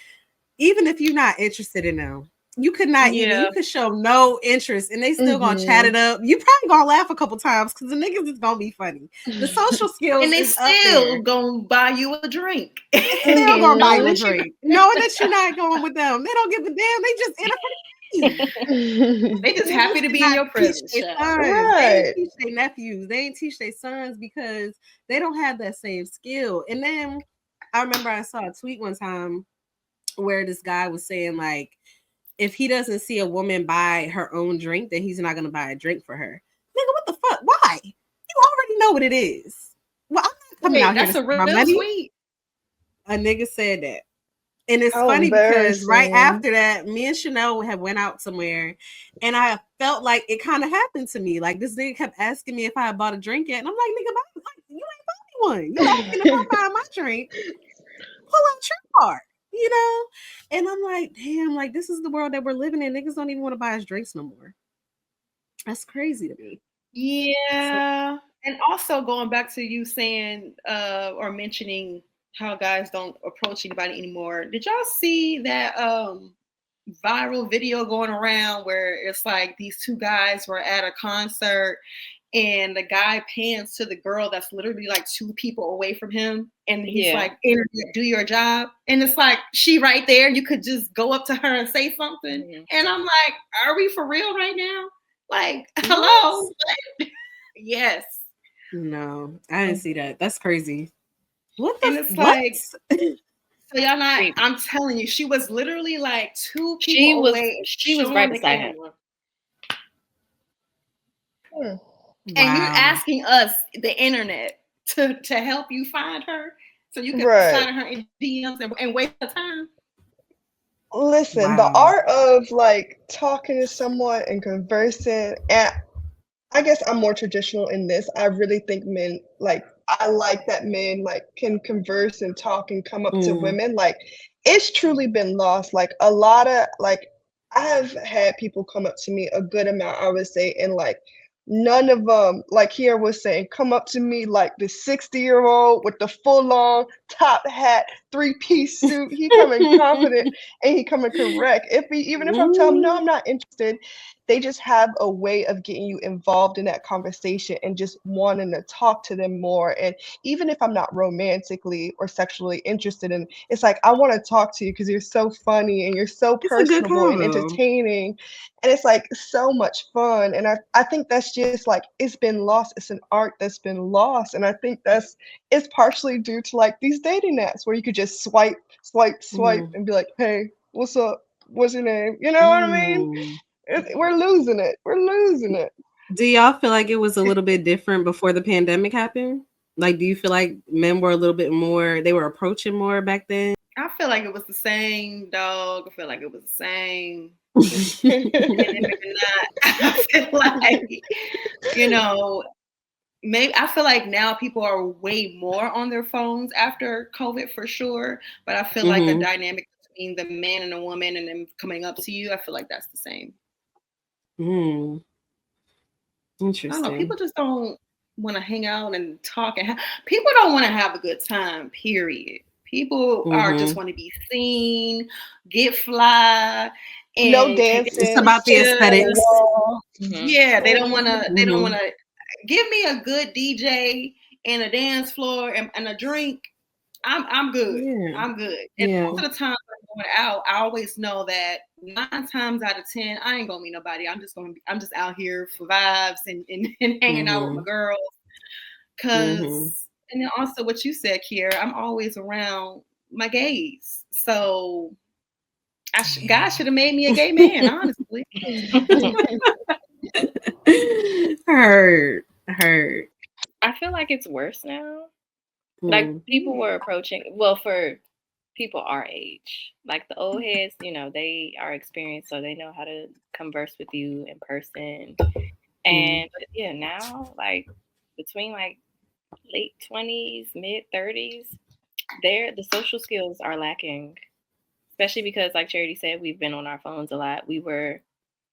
Speaker 1: even if you're not interested in them. You could not even, you could show no interest and they still gonna chat it up. You probably gonna laugh a couple times because the niggas is gonna be funny. The social skills,
Speaker 3: and they still gonna buy you a drink.
Speaker 1: Still gonna buy you a drink, knowing that you're not going with them. They don't give a damn. They just in it for the
Speaker 3: They just happy to be in your presence.
Speaker 1: Right. They ain't teach their nephews. They ain't teach their sons because they don't have that same skill. And then I remember I saw a tweet one time where this guy was saying like, if he doesn't see a woman buy her own drink, then he's not going to buy a drink for her. Nigga, what the fuck? Why? You already know what it is. Well, I'm not coming out here to spend my money. Sweet. A nigga said that. And it's funny because right after that, me and Chanel had went out somewhere and I felt like it kind of happened to me. Like this nigga kept asking me if I had bought a drink yet. And I'm like, nigga, you ain't bought me one. You asking if I'm buying my drink. Pull out your card. You know, and I'm like, damn, like this is the world that we're living in. Niggas don't even want to buy us drinks no more. That's crazy to me.
Speaker 3: Yeah. And also going back to you saying or mentioning how guys don't approach anybody anymore. Did y'all see that viral video going around where it's like these two guys were at a concert and the guy pans to the girl that's literally like two people away from him. And he's like, do your job. And it's like, she right there. You could just go up to her and say something. And I'm like, are we for real right now? Like, hello? Yes.
Speaker 1: No, I didn't see that. That's crazy. What the?
Speaker 3: And it's like, so y'all not, I'm telling you, she was literally like two people away.
Speaker 2: She was right beside him.
Speaker 3: Wow. And you're asking us, the internet, to help you find her so you can sign her in DMs and waste her time.
Speaker 4: Listen, the art of like talking to someone and conversing, and I guess I'm more traditional in this. I really think men like, I like that men like can converse and talk and come up to women. Like it's truly been lost. Like a lot of like, I have had people come up to me a good amount, I would say, and like none of them, like here was saying, come up to me like the 60-year-old with the full-on top hat, 3-piece suit. He coming confident and he coming correct. Even if I'm telling him, no, I'm not interested, they just have a way of getting you involved in that conversation and just wanting to talk to them more. And even if I'm not romantically or sexually interested in, it's like, I want to talk to you because you're so funny and you're so personable and entertaining. And it's like so much fun. And I think that's just like, it's been lost. It's an art that's been lost. And I think it's partially due to like these dating apps where you could just swipe and be like, hey, what's up? What's your name? You know what I mean? We're losing it.
Speaker 1: Do y'all feel like it was a little bit different before the pandemic happened? Like, do you feel like men were a little bit more, they were approaching more back then?
Speaker 3: I feel like it was the same, dog. I feel like it was the same. Maybe not. I feel like, maybe I feel like now people are way more on their phones after COVID for sure. But I feel like the dynamic between the man and the woman and them coming up to you, I feel like that's the same.
Speaker 1: Interesting.
Speaker 3: I don't know. People just don't want to hang out and talk. People don't want to have a good time, period. People are just want to be seen, get fly, and
Speaker 4: no dancing.
Speaker 1: It's about the aesthetics.
Speaker 3: Yeah, they don't want to. They don't want to. Give me a good DJ and a dance floor and a drink. I'm good. Yeah. I'm good. And most of the time I'm going out, I always know that 9 times out of 10, I ain't gonna meet nobody. I'm just out here for vibes and hanging out with my girls. Cause and then also what you said, Kiera, I'm always around my gays. So God should have made me a gay man, honestly.
Speaker 1: Hurt.
Speaker 2: I feel like it's worse now. Like people were approaching, well, for people our age, like the old heads, they are experienced, so they know how to converse with you in person. And now, like between like late 20s, mid 30s, the social skills are lacking, especially because, like Charity said, we've been on our phones a lot. We were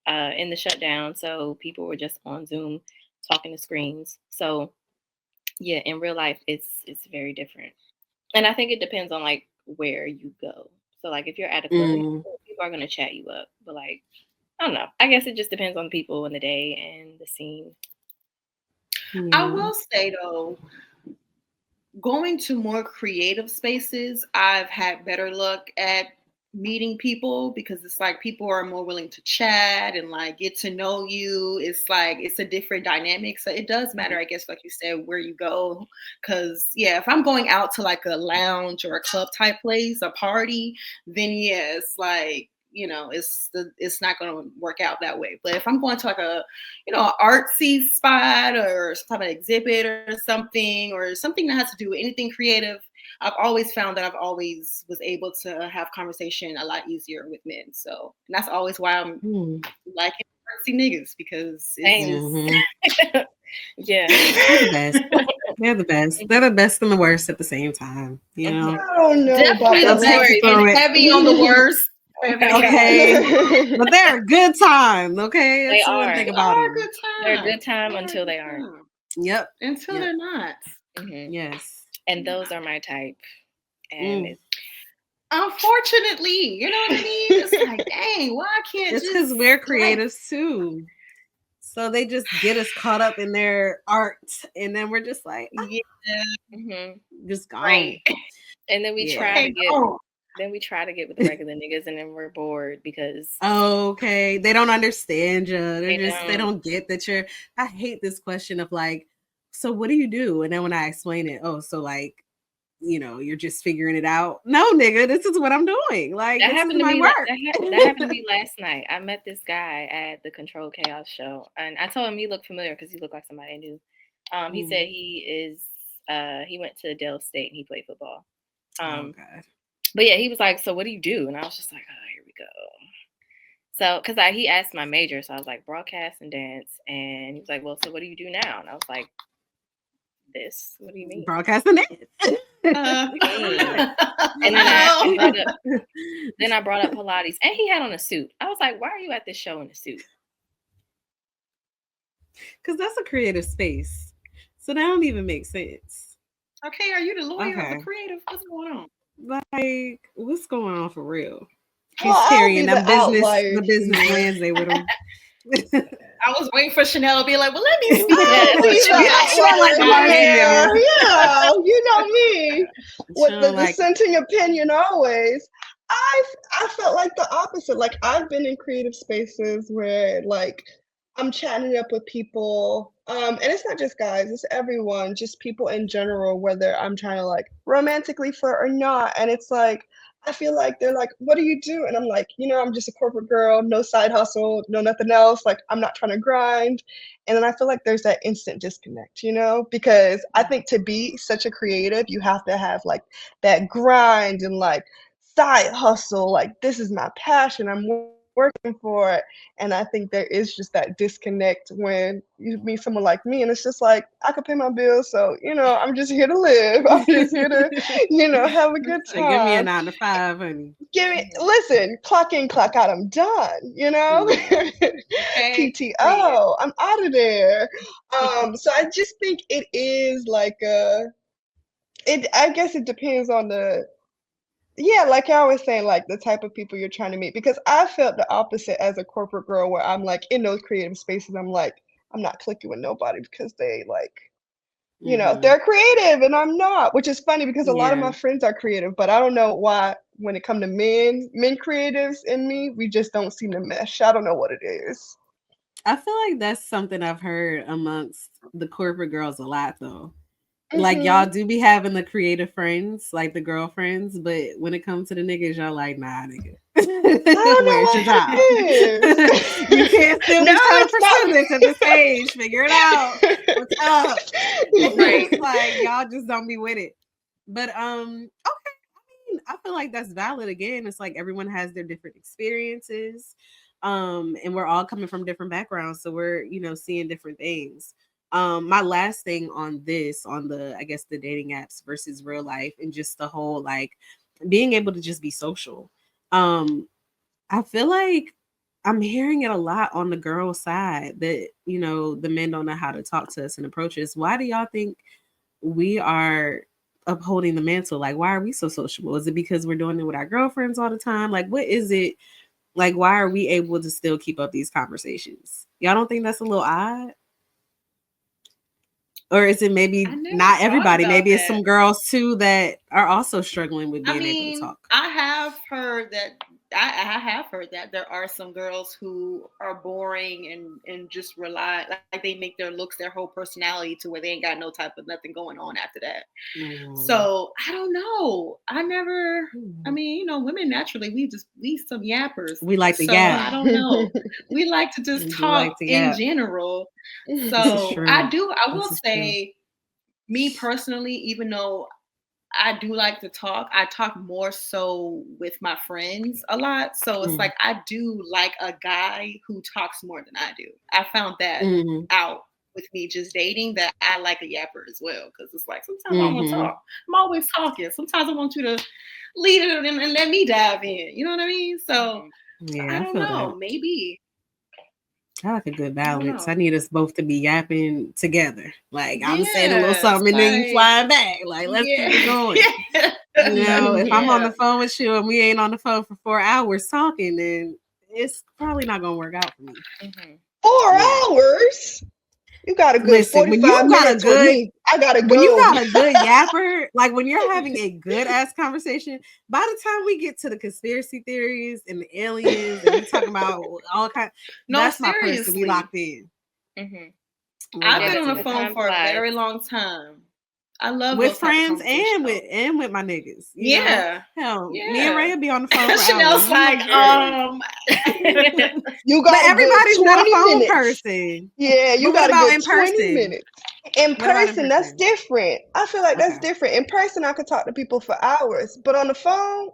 Speaker 2: in the shutdown, so people were just on Zoom talking to screens. So yeah, in real life, it's very different. And I think it depends on like where you go. So like if you're at a club, people are gonna chat you up. But like, I don't know. I guess it just depends on the people and the day and the scene.
Speaker 3: I will say though, going to more creative spaces, I've had better luck at meeting people because it's like people are more willing to chat and like get to know you. It's like it's a different dynamic. So it does matter, I guess, like you said, where you go. Cause if I'm going out to like a lounge or a club type place, a party, then it's like, it's not going to work out that way. But if I'm going to like a, artsy spot or some type of exhibit or something that has to do with anything creative, I've always found that I've always was able to have conversation a lot easier with men. So, and that's always why I'm liking artsy niggas because it's
Speaker 2: just, yeah,
Speaker 1: they're the best. They're the best. They're the best and the worst at the same time.
Speaker 4: I don't know.
Speaker 3: Definitely the worst. Heavy on the worst.
Speaker 1: Okay, but they're a good time. Okay,
Speaker 2: that's
Speaker 1: the one thing about them.
Speaker 3: Good time.
Speaker 2: They're a good time until they aren't.
Speaker 1: Yep.
Speaker 3: Until they're not.
Speaker 1: Yes.
Speaker 2: And those are my type. And
Speaker 3: unfortunately, you know what I mean? It's like, dang, why I can't
Speaker 1: it's because we're creatives too. So they just get us caught up in their art, and then we're just like, just gone.
Speaker 2: Right. And then we try to get. Then we try to get with the regular niggas, and then we're bored because
Speaker 1: they don't understand you. They don't get that you're. I hate this question of like, so what do you do? And then when I explain it, so like, you're just figuring it out. No, nigga, this is what I'm doing. Like
Speaker 2: that
Speaker 1: this
Speaker 2: happened
Speaker 1: is
Speaker 2: to
Speaker 1: my
Speaker 2: me.
Speaker 1: Work.
Speaker 2: That happened to me last night. I met this guy at the Control Chaos show, and I told him he looked familiar because he looked like somebody I knew. He said he is. He went to Dell State and he played football.
Speaker 1: God.
Speaker 2: But yeah, he was like, so what do you do? And I was just like, oh, here we go. So, because he asked my major, so I was like, broadcast and dance. And he was like, well, so what do you do now? And I was like, this? What do you mean?
Speaker 1: Broadcast and dance.
Speaker 2: And then I brought up Pilates. And he had on a suit. I was like, why are you at this show in a suit?
Speaker 1: Because that's a creative space. So that don't even make sense.
Speaker 3: Okay, are you the lawyer or the creative? What's going on?
Speaker 1: Like, what's going on for real? He's carrying the business Wednesday with him.
Speaker 3: I was waiting for Chanel to be like, well, let me speak.
Speaker 4: Yeah, you know me. With the dissenting opinion always. I felt like the opposite. Like I've been in creative spaces where like I'm chatting up with people. And it's not just guys, it's everyone, just people in general, whether I'm trying to like romantically flirt or not. And it's like, I feel like they're like, what do you do? And I'm like, I'm just a corporate girl, no side hustle, no nothing else. Like, I'm not trying to grind. And then I feel like there's that instant disconnect, because I think to be such a creative, you have to have like that grind and like side hustle. Like, this is my passion. I'm working for it. And I think there is just that disconnect when you meet someone like me, and it's just like, I could pay my bills. So, I'm just here to live. I'm just here to, have a good
Speaker 1: Like, give me a
Speaker 4: time.
Speaker 1: 9 to 5, honey.
Speaker 4: Listen, clock in, clock out, I'm done,
Speaker 3: Okay.
Speaker 4: PTO, I'm out of there. So I just think it is like I guess it depends on like I was saying, like the type of people you're trying to meet, because I felt the opposite as a corporate girl, where I'm like in those creative spaces, I'm like, I'm not clicking with nobody because they like, they're creative and I'm not, which is funny because a lot of my friends are creative, but I don't know why when it comes to men creatives and me, we just don't seem to mesh. I don't know what it is.
Speaker 1: I feel like that's something I've heard amongst the corporate girls a lot, though. Like, y'all do be having the creative friends, like the girlfriends, but when it comes to the niggas, y'all like, nah, nigga. Where's your job? You can't still be trying to pursue this at this age. Figure it out. What's up? Right. Like, y'all just don't be with it. But okay. I mean, I feel like that's valid again. It's like everyone has their different experiences. And we're all coming from different backgrounds. So we're, seeing different things. My last thing on the I guess the dating apps versus real life, and just the whole like being able to just be social. I feel like I'm hearing it a lot on the girl side that, the men don't know how to talk to us and approach us. Why do y'all think we are upholding the mantle? Like, why are we so sociable? Is it because we're doing it with our girlfriends all the time? Like, what is it? Like, why are we able to still keep up these conversations? Y'all don't think that's a little odd? Or is it maybe not everybody? Maybe it's some girls too that are also struggling with being able to talk.
Speaker 3: I have heard that. I have heard that there are some girls who are boring and just rely, like they make their looks their whole personality to where they ain't got no type of nothing going on after that. So I don't know. I mean, women naturally, we some yappers.
Speaker 1: We like to yap.
Speaker 3: I don't know. We like to just talk in general. So I will say, me personally, even though I do like to talk, I talk more so with my friends a lot. So it's like I do like a guy who talks more than I do. I found that out with me just dating, that I like a yapper as well. Because it's like sometimes I want to talk. I'm always talking. Sometimes I want you to lead it and let me dive in. You know what I mean? So I don't know. Maybe.
Speaker 1: I like a good balance. I need us both to be yapping together. Like, I'm saying a little something and then you flying back. Like, let's keep it going. If I'm on the phone with you and we ain't on the phone for 4 hours talking, then it's probably not going to work out for me.
Speaker 4: 4 hours? You got a good 45 minutes with me. I got to go.
Speaker 1: When you got a good yapper, like when you're having a good ass conversation, by the time we get to the conspiracy theories and the aliens and we talking about all kinds, that's my person. We locked in.
Speaker 3: I've been on the phone for a very long time. I love
Speaker 1: with friends and with my niggas. You know? Hell, me and Ray will be on the phone for
Speaker 3: Chanel's
Speaker 1: hours.
Speaker 3: like,
Speaker 4: you got
Speaker 1: everybody's not a phone person.
Speaker 4: Yeah, you got a good 20 minutes. In person, that's different. I feel like that's different. In person, I could talk to people for hours, but on the phone,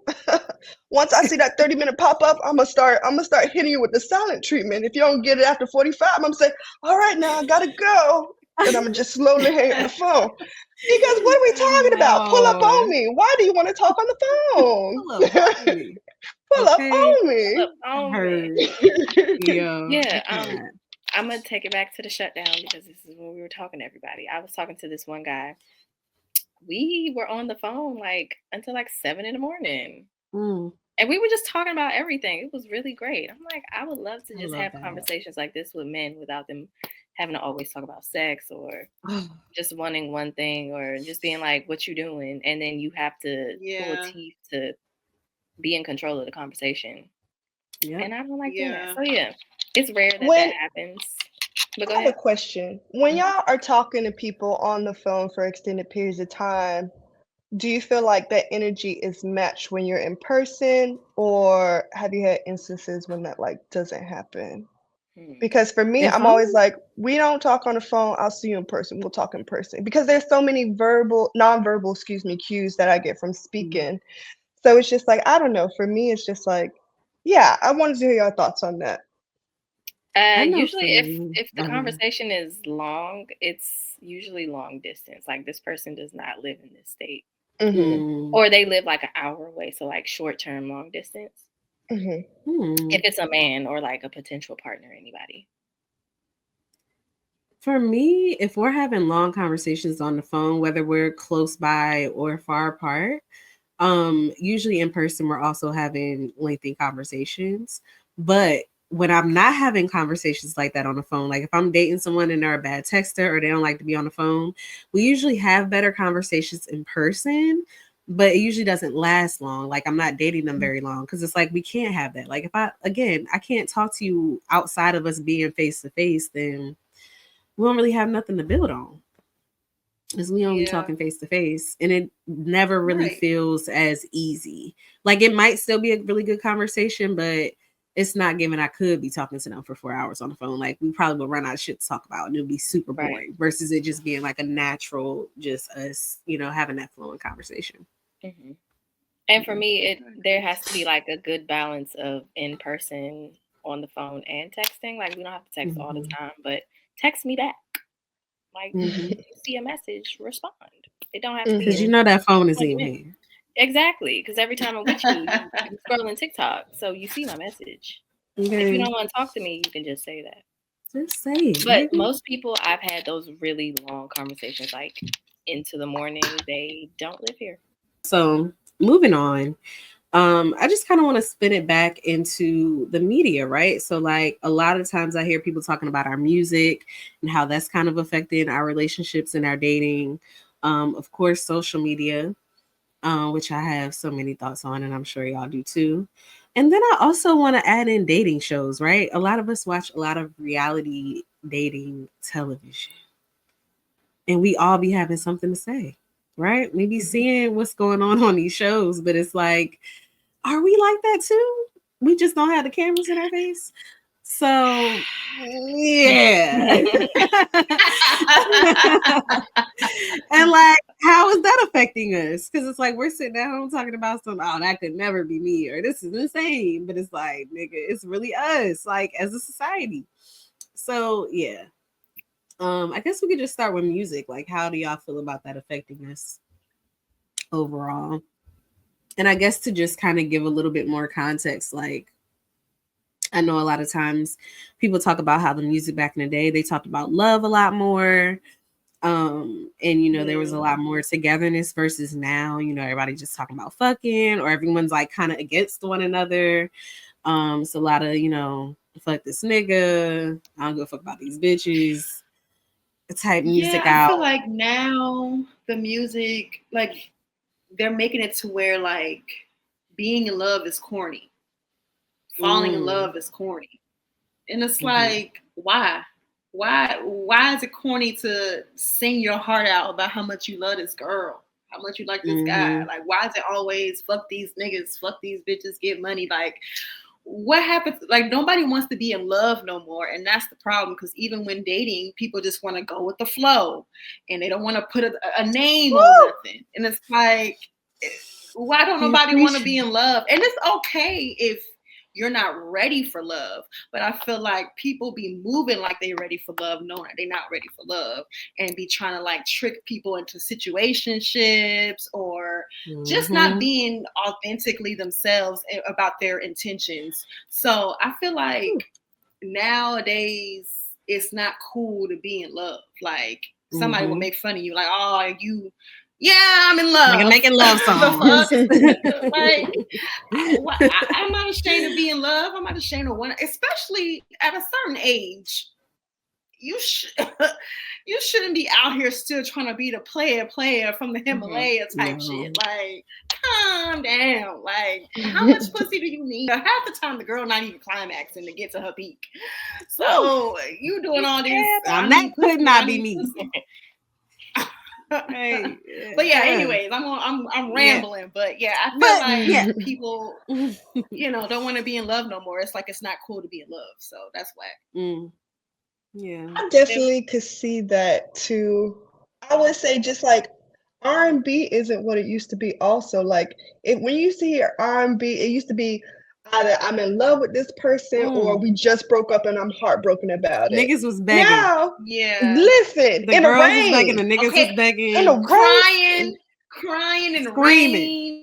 Speaker 4: once I see that 30-minute pop up, I'm gonna start hitting you with the silent treatment. If you don't get it after 45, I'm gonna say, all right, now I gotta go. And I'm gonna just slowly hang up the phone. Because what are we talking about? Pull up on me. Why do you want to talk on the phone? Pull up on me.
Speaker 2: Yeah. I'm gonna take it back to the shutdown because this is when we were talking to everybody. I was talking to this one guy. We were on the phone like until like 7 a.m. And we were just talking about everything. It was really great. I'm like, I would love to just have conversations like this with men without them having to always talk about sex or just wanting one thing or just being like, what you doing? And then you have to pull teeth to be in control of the conversation. And I don't like doing that. So it's rare that happens. But go ahead.
Speaker 4: I have a question. When y'all are talking to people on the phone for extended periods of time, do you feel like that energy is matched when you're in person, or have you had instances when that like doesn't happen? Because for me,
Speaker 1: If
Speaker 4: I'm always like, we don't talk on the phone. I'll see you in person. We'll talk in person. Because there's so many nonverbal, cues that I get from speaking. So it's just like, I don't know. For me, it's just like, yeah, I wanted to hear your thoughts on that.
Speaker 2: Usually if the conversation is long, it's usually long distance. Like this person does not live in this state. Or they live like an hour away, so like short-term long distance. If it's a man or like a potential partner, anybody.
Speaker 1: For me, if we're having long conversations on the phone, whether we're close by or far apart, usually in person we're also having lengthy conversations. But when I'm not having conversations like that on the phone, like if I'm dating someone and they're a bad texter or they don't like to be on the phone, we usually have better conversations in person, but it usually doesn't last long. Like I'm not dating them very long because it's like we can't have that. Like if I can't talk to you outside of us being face to face, then we don't really have nothing to build on. Because we only talking face to face, and it never really feels as easy. Like it might still be a really good conversation, but it's not given I could be talking to them for 4 hours on the phone. Like we probably would run out of shit to talk about and it would be super boring versus it just being like a natural, just us, having that flowing conversation.
Speaker 2: And for me, there has to be like a good balance of in person, on the phone, and texting. Like we don't have to text all the time, but text me back. Like you see a message, respond. It don't have to be
Speaker 1: because that phone is in your hand.
Speaker 2: Exactly, because every time I'm with you, I'm scrolling TikTok, so you see my message.
Speaker 1: Okay.
Speaker 2: If you don't want to talk to me, you can just say that.
Speaker 1: Just say it.
Speaker 2: But most people, I've had those really long conversations, like into the morning. They don't live here.
Speaker 1: So moving on. I just kind of want to spin it back into the media, right? So like a lot of times I hear people talking about our music and how that's kind of affecting our relationships and our dating. Of course, social media, which I have so many thoughts on, and I'm sure y'all do too. And then I also want to add in dating shows, right? A lot of us watch a lot of reality dating television, and we all be having something to say, right? We be seeing what's going on these shows, but it's like, are we like that too? We just don't have the cameras in our face. So yeah. And like, how is that affecting us? Because it's like we're sitting at home talking about something, oh, that could never be me, or this is insane. But it's like, nigga, it's really us, like as a society. So yeah. I guess we could just start with music. Like, how do y'all feel about that affecting us overall? And I guess to just kind of give a little bit more context, like I know a lot of times people talk about how the music back in the day, they talked about love a lot more. And there was a lot more togetherness versus now, everybody just talking about fucking, or everyone's like kind of against one another. It's a lot of, fuck this nigga, I don't give a fuck about these bitches type music out.
Speaker 3: I feel like now the music, like they're making it to where like being in love is corny. Falling in love is corny. And it's like, why? Why is it corny to sing your heart out about how much you love this girl? How much you like this guy? Like, why is it always fuck these niggas, fuck these bitches, get money? Like, what happens? Like, nobody wants to be in love no more. And that's the problem, because even when dating, people just want to go with the flow and they don't want to put a name on nothing. And it's like, why don't nobody want to be in love? And it's okay if you're not ready for love, but I feel like people be moving like they're ready for love, knowing they're not ready for love, and be trying to like trick people into situationships or just not being authentically themselves about their intentions. So I feel like nowadays it's not cool to be in love. Like somebody will make fun of you, like, oh, I'm in love.
Speaker 1: Like making love songs.
Speaker 3: Like, I'm not ashamed of being in love. I'm not ashamed of one, especially at a certain age. You shouldn't be out here still trying to be the player from the Himalaya type shit. Like, calm down. Like, how much pussy do you need? Half the time, the girl not even climaxing to get to her peak. So you doing all this?
Speaker 1: That could not be me. Right.
Speaker 3: But yeah, anyways, I'm rambling, but yeah, I feel like people, don't want to be in love no more. It's like it's not cool to be in love, so that's whack.
Speaker 1: Yeah,
Speaker 4: I definitely could see that too. I would say just like R&B isn't what it used to be. Also, like when you used to hear R&B, it used to be either I'm in love with this person or we just broke up and I'm heartbroken about it.
Speaker 1: niggas was begging.
Speaker 4: Now,
Speaker 3: yeah,
Speaker 4: listen,
Speaker 1: the
Speaker 4: in
Speaker 1: girls
Speaker 4: the rain,
Speaker 1: was begging, the niggas was begging,
Speaker 4: in the
Speaker 3: crying in the
Speaker 1: screaming.
Speaker 3: rain.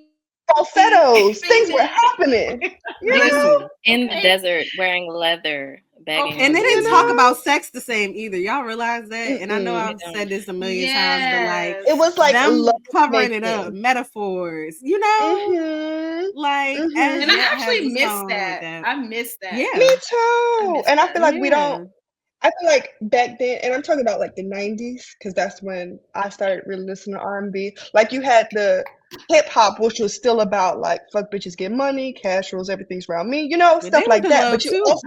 Speaker 4: Falsettos, things were happening.
Speaker 1: Listen,
Speaker 2: in the desert wearing leather, begging.
Speaker 1: And they didn't talk about sex the same either. Y'all realize that? And I know I've
Speaker 2: don't.
Speaker 1: said this a million times, but like
Speaker 4: it was like
Speaker 1: them
Speaker 4: love
Speaker 1: covering it
Speaker 4: making.
Speaker 1: up, metaphors, like
Speaker 3: and I actually miss that.
Speaker 1: Like
Speaker 3: I miss that.
Speaker 1: Yeah,
Speaker 4: me too. And I feel like we
Speaker 1: Yeah.
Speaker 4: don't. I feel like back then, and I'm talking about like the '90s, because that's when I started really listening to R&B. Like you had the hip hop, which was still about like fuck bitches get money, cash rules, everything's around me,
Speaker 1: But
Speaker 4: stuff
Speaker 1: they
Speaker 4: like
Speaker 1: were
Speaker 4: that.
Speaker 1: low
Speaker 4: But you
Speaker 1: too.
Speaker 4: also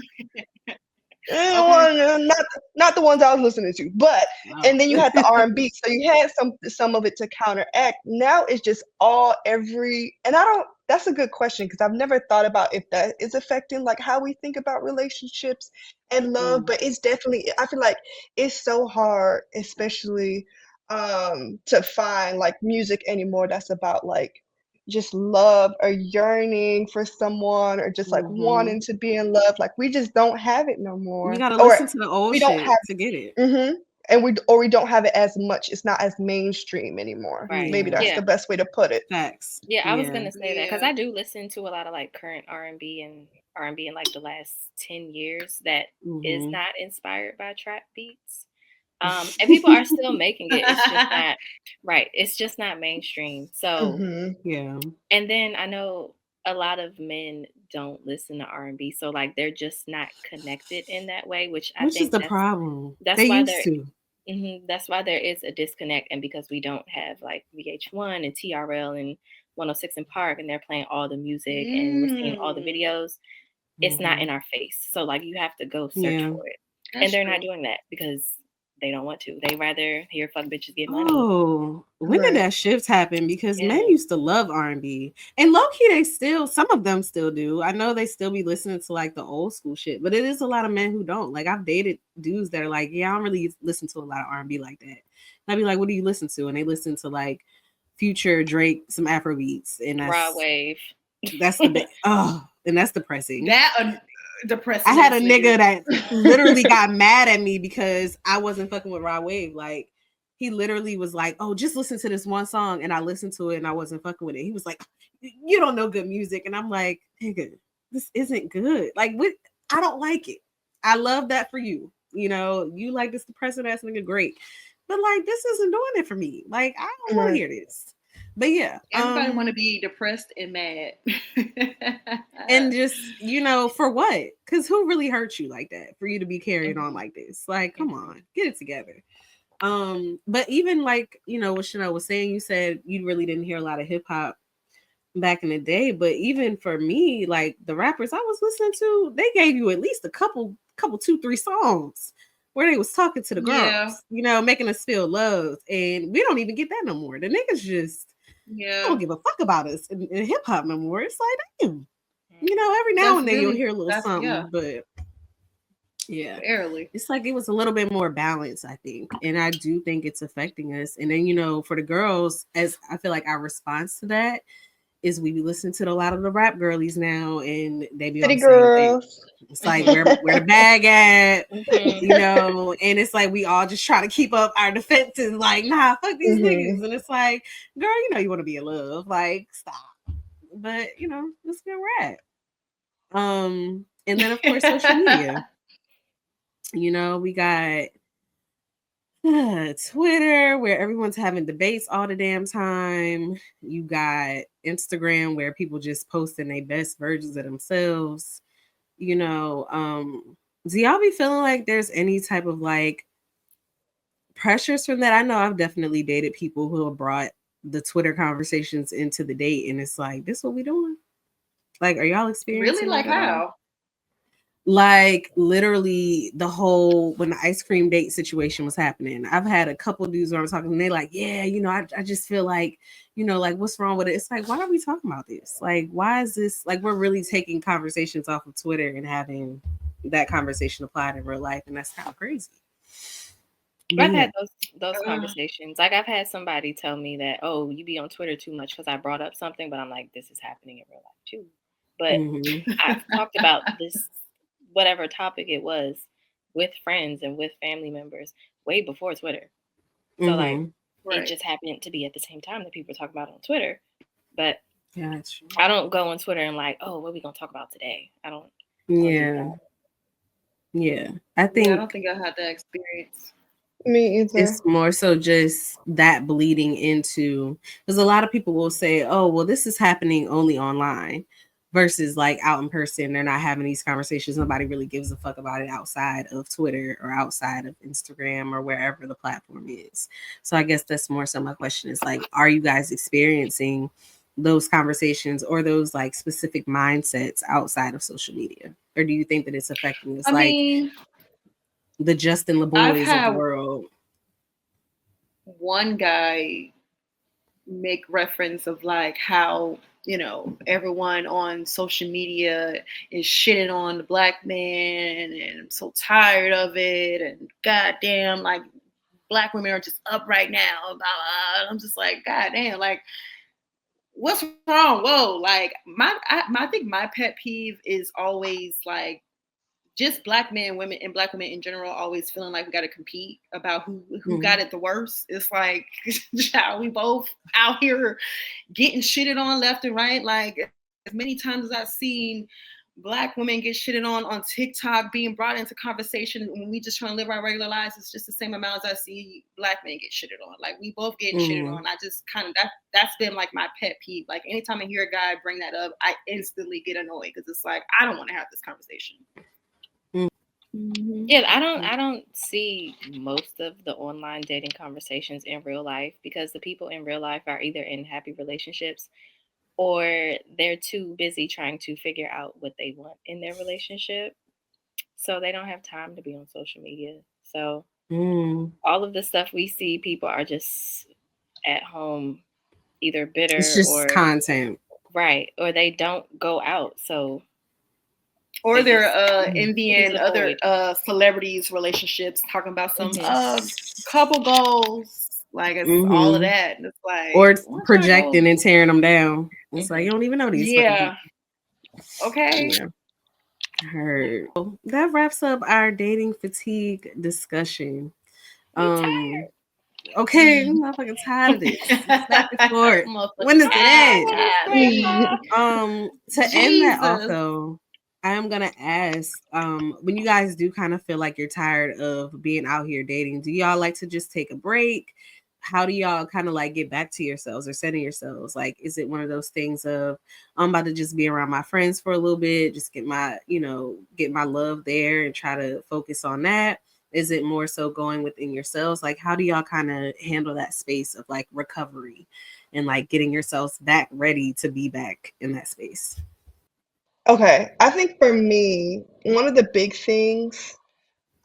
Speaker 4: not the ones I was listening to, but and then you had the R&B, so you had some of it to counteract. Now it's just all every, and I don't. That's a good question because I've never thought about if that is affecting like how we think about relationships and love. But it's definitely, I feel like it's so hard, especially to find like music anymore that's about like just love or yearning for someone or just like wanting to be in love. Like we just don't have it no more.
Speaker 1: You gotta listen to the old
Speaker 4: we
Speaker 1: shit
Speaker 4: don't have
Speaker 1: to get it.
Speaker 4: And we don't have it as much. It's not as mainstream anymore.
Speaker 2: Right.
Speaker 4: Maybe that's the best way to put it.
Speaker 1: Facts.
Speaker 2: Yeah, I was gonna say that because I do listen to a lot of like current R&B in like the last 10 years that is not inspired by trap beats. And people are still making it. It's just not right. It's just not mainstream. So
Speaker 1: yeah.
Speaker 2: And then I know a lot of men don't listen to R&B, so like they're just not connected in that way, which
Speaker 1: is the problem.
Speaker 2: That's
Speaker 1: they
Speaker 2: why
Speaker 1: used to.
Speaker 2: That's why there is a disconnect, and because we don't have like VH1 and TRL and 106 in Park, and they're playing all the music and we're seeing all the videos, it's not in our face. So like you have to go search for it, and they're not doing that because they don't want to. They rather hear fuck bitches get money.
Speaker 1: Oh, when did that shift happen? Because men used to love R&B, and low key they still, some of them still do. I know they still be listening to like the old school shit, but it is a lot of men who don't. Like I've dated dudes that are like, yeah, I don't really listen to a lot of R&B like that. And I'd be like, what do you listen to? And they listen to like Future, Drake, some Afro beats, and that's
Speaker 2: Raw wave.
Speaker 1: That's the and that's depressing.
Speaker 3: Depressing.
Speaker 1: I had a nigga that literally got mad at me because I wasn't fucking with Raw Wave. Like he literally was like, "Oh, just listen to this one song," and I listened to it and I wasn't fucking with it. He was like, "You don't know good music," and I'm like, "Nigga, this isn't good. Like, what? I don't like it. I love that for you. You like this depressing ass nigga, great, but like this isn't doing it for me. Like, I don't want to hear this." But yeah,
Speaker 3: everybody want to be depressed and mad,
Speaker 1: and just for what? Because who really hurt you like that for you to be carrying on like this? Like, come on, get it together. But even like what Chanel was saying, you said you really didn't hear a lot of hip hop back in the day, but even for me, like the rappers I was listening to, they gave you at least a couple 2-3 songs where they was talking to the girls, making us feel loved, and we don't even get that no more. The niggas just don't give a fuck about us in hip hop no more. It's like, damn, every now and then you'll hear a little something, but yeah,
Speaker 3: barely.
Speaker 1: It's like it was a little bit more balanced, I think, and I do think it's affecting us. And then for the girls, as I feel like our response to that is we be listening to a lot of the rap girlies now, and they be
Speaker 4: City
Speaker 1: on the
Speaker 4: girls.
Speaker 1: same thing. It's like where the bag at, and it's like we all just try to keep up our defense and like, nah, fuck these niggas. And it's like, girl, you want to be in love, like stop. But that's where we're at. And then of course social media. We got Twitter, where everyone's having debates all the damn time. You got Instagram, where people just posting their best versions of themselves. Do y'all be feeling like there's any type of like pressures from that? I know I've definitely dated people who have brought the Twitter conversations into the date, and it's like, this what we doing? Like, are y'all experiencing
Speaker 3: really like how?
Speaker 1: Like literally the whole when the ice cream date situation was happening. I've had a couple dudes where I'm talking and they're like, yeah, I just feel like, like what's wrong with it? It's like, why are we talking about this? Like, why is this like we're really taking conversations off of Twitter and having that conversation applied in real life, and that's kind of crazy.
Speaker 2: I've had those conversations. Like I've had somebody tell me that, oh, you be on Twitter too much because I brought up something, but I'm like, this is happening in real life too. But I've talked about this, whatever topic it was, with friends and with family members way before Twitter. So like, it just happened to be at the same time that people were talking about it on Twitter. But I don't go on Twitter and like, oh, what are we gonna talk about today? I don't
Speaker 1: Yeah. Yeah. I
Speaker 3: don't think I had that experience.
Speaker 4: Me either.
Speaker 1: It's more so just that bleeding into, because a lot of people will say, oh, well, this is happening only online versus like out in person. They're not having these conversations. Nobody really gives a fuck about it outside of Twitter or outside of Instagram or wherever the platform is. So I guess that's more so my question is like, are you guys experiencing those conversations or those like specific mindsets outside of social media? Or do you think that it's affecting us the Justin LeBoys of the world?
Speaker 3: One guy make reference of like how everyone on social media is shitting on the black man, and I'm so tired of it, and goddamn, like black women are just up right now. Blah, blah. I'm just like, goddamn, like what's wrong? Whoa, like I think my pet peeve is always like just black men, women, and black women in general always feeling like we got to compete about who got it the worst. It's like, child, we both out here getting shitted on left and right. Like as many times as I've seen black women get shitted on TikTok being brought into conversation when we just trying to live our regular lives, it's just the same amount as I see black men get shitted on. Like we both getting shitted on. I just kind of that's been like my pet peeve. Like anytime I hear a guy bring that up, I instantly get annoyed because it's like I don't want to have this conversation.
Speaker 2: Yeah, I don't see most of the online dating conversations in real life because the people in real life are either in happy relationships or they're too busy trying to figure out what they want in their relationship. So they don't have time to be on social media. So all of the stuff we see, people are just at home either bitter
Speaker 1: it's just
Speaker 2: or
Speaker 1: content.
Speaker 2: Right. Or they don't go out. So
Speaker 3: or they're envying other celebrities' relationships, talking about some couple goals. Like it's all of that. And it's like,
Speaker 1: or projecting and tearing them down. It's like you don't even know these.
Speaker 3: Yeah. Okay.
Speaker 1: Yeah. Heard. That wraps up our dating fatigue discussion. Okay, I'm not fucking tired of this. Back and forth. When does it end? To end that off though, I am gonna ask, when you guys do kind of feel like you're tired of being out here dating, do y'all like to just take a break? How do y'all kind of like get back to yourselves or setting yourselves? Like, is it one of those things of I'm about to just be around my friends for a little bit, just get my, get my love there and try to focus on that? Is it more so going within yourselves? Like, how do y'all kind of handle that space of like recovery and like getting yourselves back ready to be back in that space?
Speaker 4: Okay, I think for me, one of the big things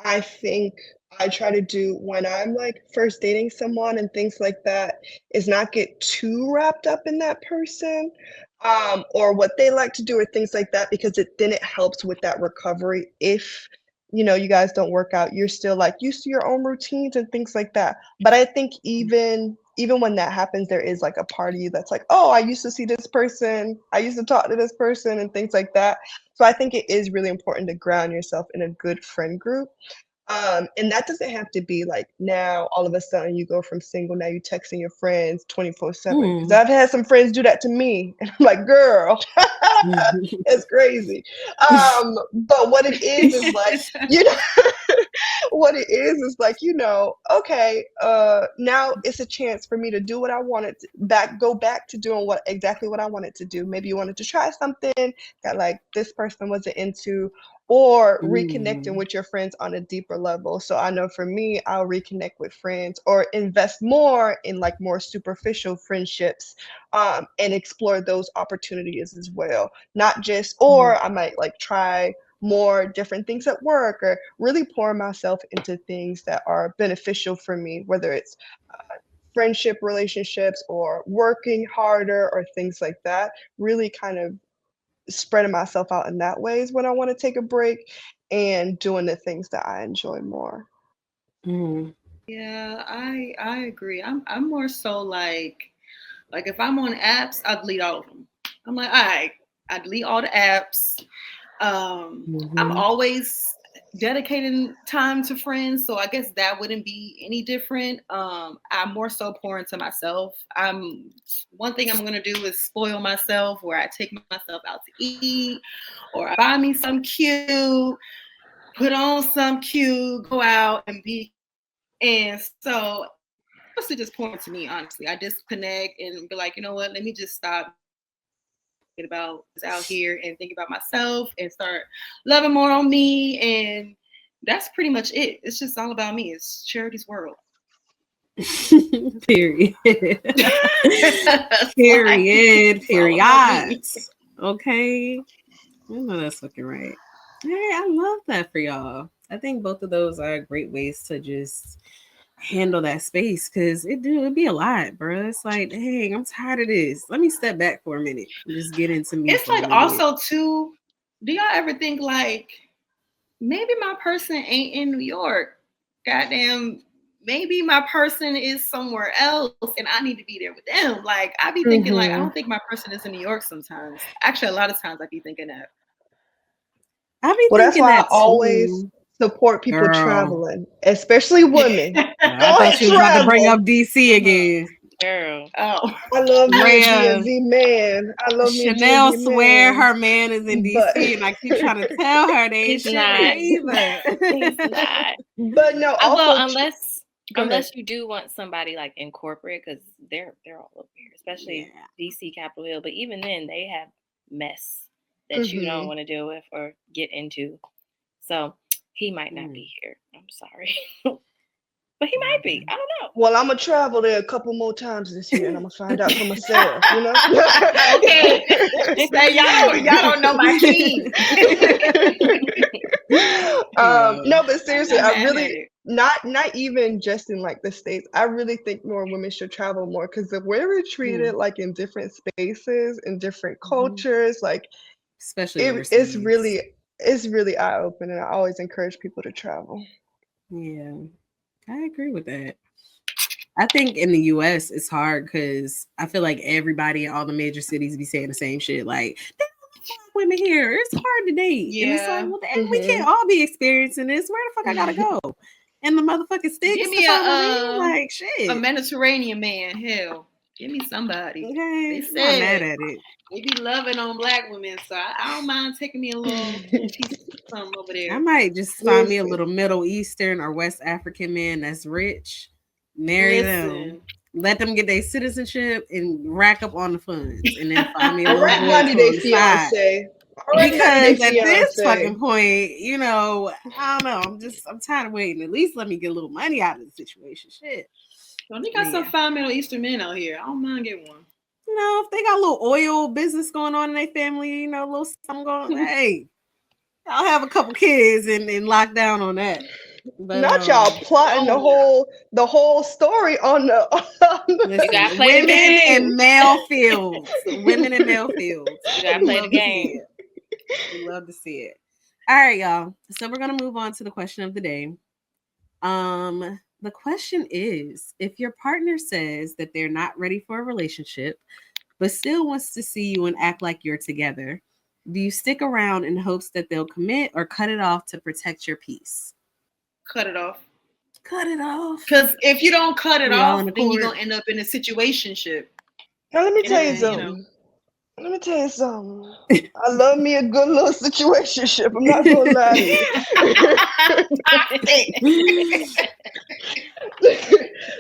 Speaker 4: I think I try to do when I'm like first dating someone and things like that is not get too wrapped up in that person, or what they like to do or things like that, because then it helps with that recovery. If you guys don't work out, you're still like used to your own routines and things like that. But I think even when that happens, there is like a part of you that's like, oh, I used to see this person, I used to talk to this person and things like that. So I think it is really important to ground yourself in a good friend group. And that doesn't have to be like now all of a sudden you go from single, now you texting your friends 24/7. Because I've had some friends do that to me. And I'm like, girl, it's crazy. But what it is like, what it is like, okay, now it's a chance for me to do what I wanted to go back to doing exactly what I wanted to do. Maybe you wanted to try something that like this person wasn't into, or reconnecting with your friends on a deeper level. So I know for me, I'll reconnect with friends or invest more in like more superficial friendships, and explore those opportunities as well. Not just, or I might like try more different things at work, or really pour myself into things that are beneficial for me, whether it's friendship relationships or working harder or things like that. Really kind of spreading myself out in that ways when I want to take a break and doing the things that I enjoy more.
Speaker 3: Yeah, I agree. I'm more so like if I'm on apps, I delete all of them. I'm like, all right, I delete all the apps. I'm always dedicating time to friends, so I guess that wouldn't be any different. I'm more so pour into myself. One thing I'm gonna do is spoil myself, where I take myself out to eat, or I buy me some cute, put on some cute, go out and be. And so mostly just pour into me, honestly. I disconnect and be like, you know what? Let me just stop about out here and think about myself and start loving more on me. And that's pretty much it. It's just all about me. It's Charity's world.
Speaker 1: Period. Period. Okay. I know that's fucking right. Hey, I love that for y'all. I think both of those are great ways to just handle that space, because it'd be a lot, bro. It's like, dang, I'm tired of this. Let me step back for a minute and just get into me.
Speaker 3: It's like also too, do y'all ever think like maybe my person ain't in New York? Goddamn, maybe my person is somewhere else and I need to be there with them. Like I be thinking like I don't think my person is in New York sometimes. Actually, a lot of times I be thinking that.
Speaker 1: I be
Speaker 4: Well, that's
Speaker 1: thinking
Speaker 4: why I
Speaker 1: that
Speaker 4: always
Speaker 1: too.
Speaker 4: support people
Speaker 1: Girl.
Speaker 4: traveling, especially women.
Speaker 1: I thought you was about to bring up DC again.
Speaker 2: Girl.
Speaker 3: Oh,
Speaker 4: I love me a DMV man. I love me
Speaker 1: Chanel
Speaker 4: a DMV
Speaker 1: swear
Speaker 4: man.
Speaker 1: her man is in DC, and I keep trying to tell her they ain't shit there either.
Speaker 2: He's not.
Speaker 4: But no, also
Speaker 2: well, unless you do want somebody like in corporate, because they're all over here, especially DC, Capitol Hill. But even then, they have mess that you don't want to deal with or get into. So he might not be here. I'm sorry. But he might be. I don't know.
Speaker 4: Well, I'm gonna travel there a couple more times this year, and I'm gonna find out for myself. You know?
Speaker 3: Okay. Y'all don't know my king.
Speaker 4: No, but seriously, I really not even just in like the States. I really think more women should travel more, because the way we're treated, like in different spaces, in different cultures, like
Speaker 1: especially
Speaker 4: it's really eye opening. I always encourage people to travel.
Speaker 1: Yeah, I agree with that. I think in the US it's hard because I feel like everybody in all the major cities be saying the same shit. Like, they don't like women here. It's hard to date.
Speaker 3: Yeah.
Speaker 1: And it's like, well, damn, we can't all be experiencing this. Where the fuck I gotta go? And the motherfucking sticks.
Speaker 3: Give me
Speaker 1: like shit.
Speaker 3: A Mediterranean man. Hell, give me somebody.
Speaker 1: Okay,
Speaker 3: they said,
Speaker 1: not mad at it.
Speaker 3: They be loving on black women, so I don't mind taking me a little piece of something over there.
Speaker 1: I might just find me a little Middle Eastern or West African man that's rich, marry them, let them get their citizenship and rack up on the funds, and then find me a little boy on the side. Because at this fucking point, you know, I don't know. I'm tired of waiting. At least let me get a little money out of the situation. Shit.
Speaker 3: Well, they got some fine Middle Eastern men out here. I don't mind getting one.
Speaker 1: You know, if they got a little oil business going on in their family, you know, a little something going on, hey, I'll have a couple kids and lock down on that. But,
Speaker 4: not y'all plotting the whole story on the
Speaker 1: listen, women in male fields. Women in male fields.
Speaker 2: You gotta play the game.
Speaker 1: We love to see it. All right, y'all. So we're gonna move on to the question of the day. The question is, if your partner says that they're not ready for a relationship, but still wants to see you and act like you're together, do you stick around in hopes that they'll commit, or cut it off to protect your peace?
Speaker 3: Cut it off.
Speaker 1: Cut it off.
Speaker 3: Because if you don't cut it off, then you're going to end up in a situationship.
Speaker 4: Now, let me tell you something. I love me a good little situationship. I'm not going to lie to you.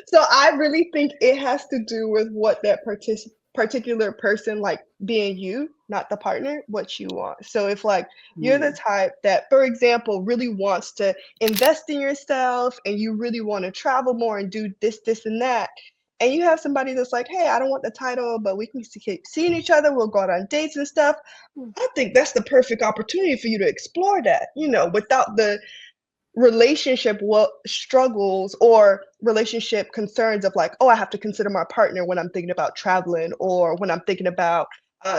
Speaker 4: So I really think it has to do with what that particular person, like being you, not the partner, what you want. So if like you're the type that, for example, really wants to invest in yourself and you really want to travel more and do this and that, and you have somebody that's like, hey, I don't want the title, but we can keep seeing each other. We'll go out on dates and stuff. I think that's the perfect opportunity for you to explore that, without the relationship struggles or relationship concerns of like, oh, I have to consider my partner when I'm thinking about traveling or when I'm thinking about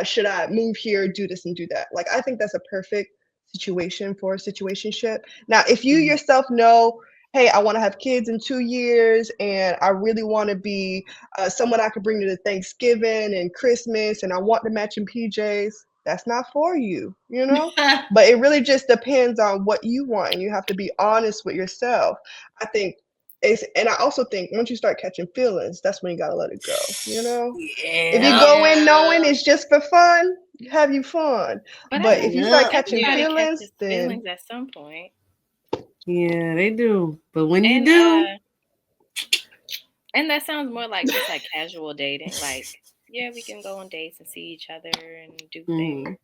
Speaker 4: should I move here, do this and do that. Like, I think that's a perfect situation for a situationship. Now, if you yourself know, hey, I want to have kids in 2 years and I really want to be someone I could bring to Thanksgiving and Christmas and I want the matching PJs, that's not for you, but it really just depends on what you want, and you have to be honest with yourself. I think and I also think once you start catching feelings, that's when you gotta let it go. If you go in knowing it's just for fun, have you fun. But if you start catching feelings, then
Speaker 2: feelings at some point.
Speaker 1: Yeah, they do. But when you do,
Speaker 2: and that sounds more like just like casual dating, like. Yeah, we can go on dates and see each other and do things,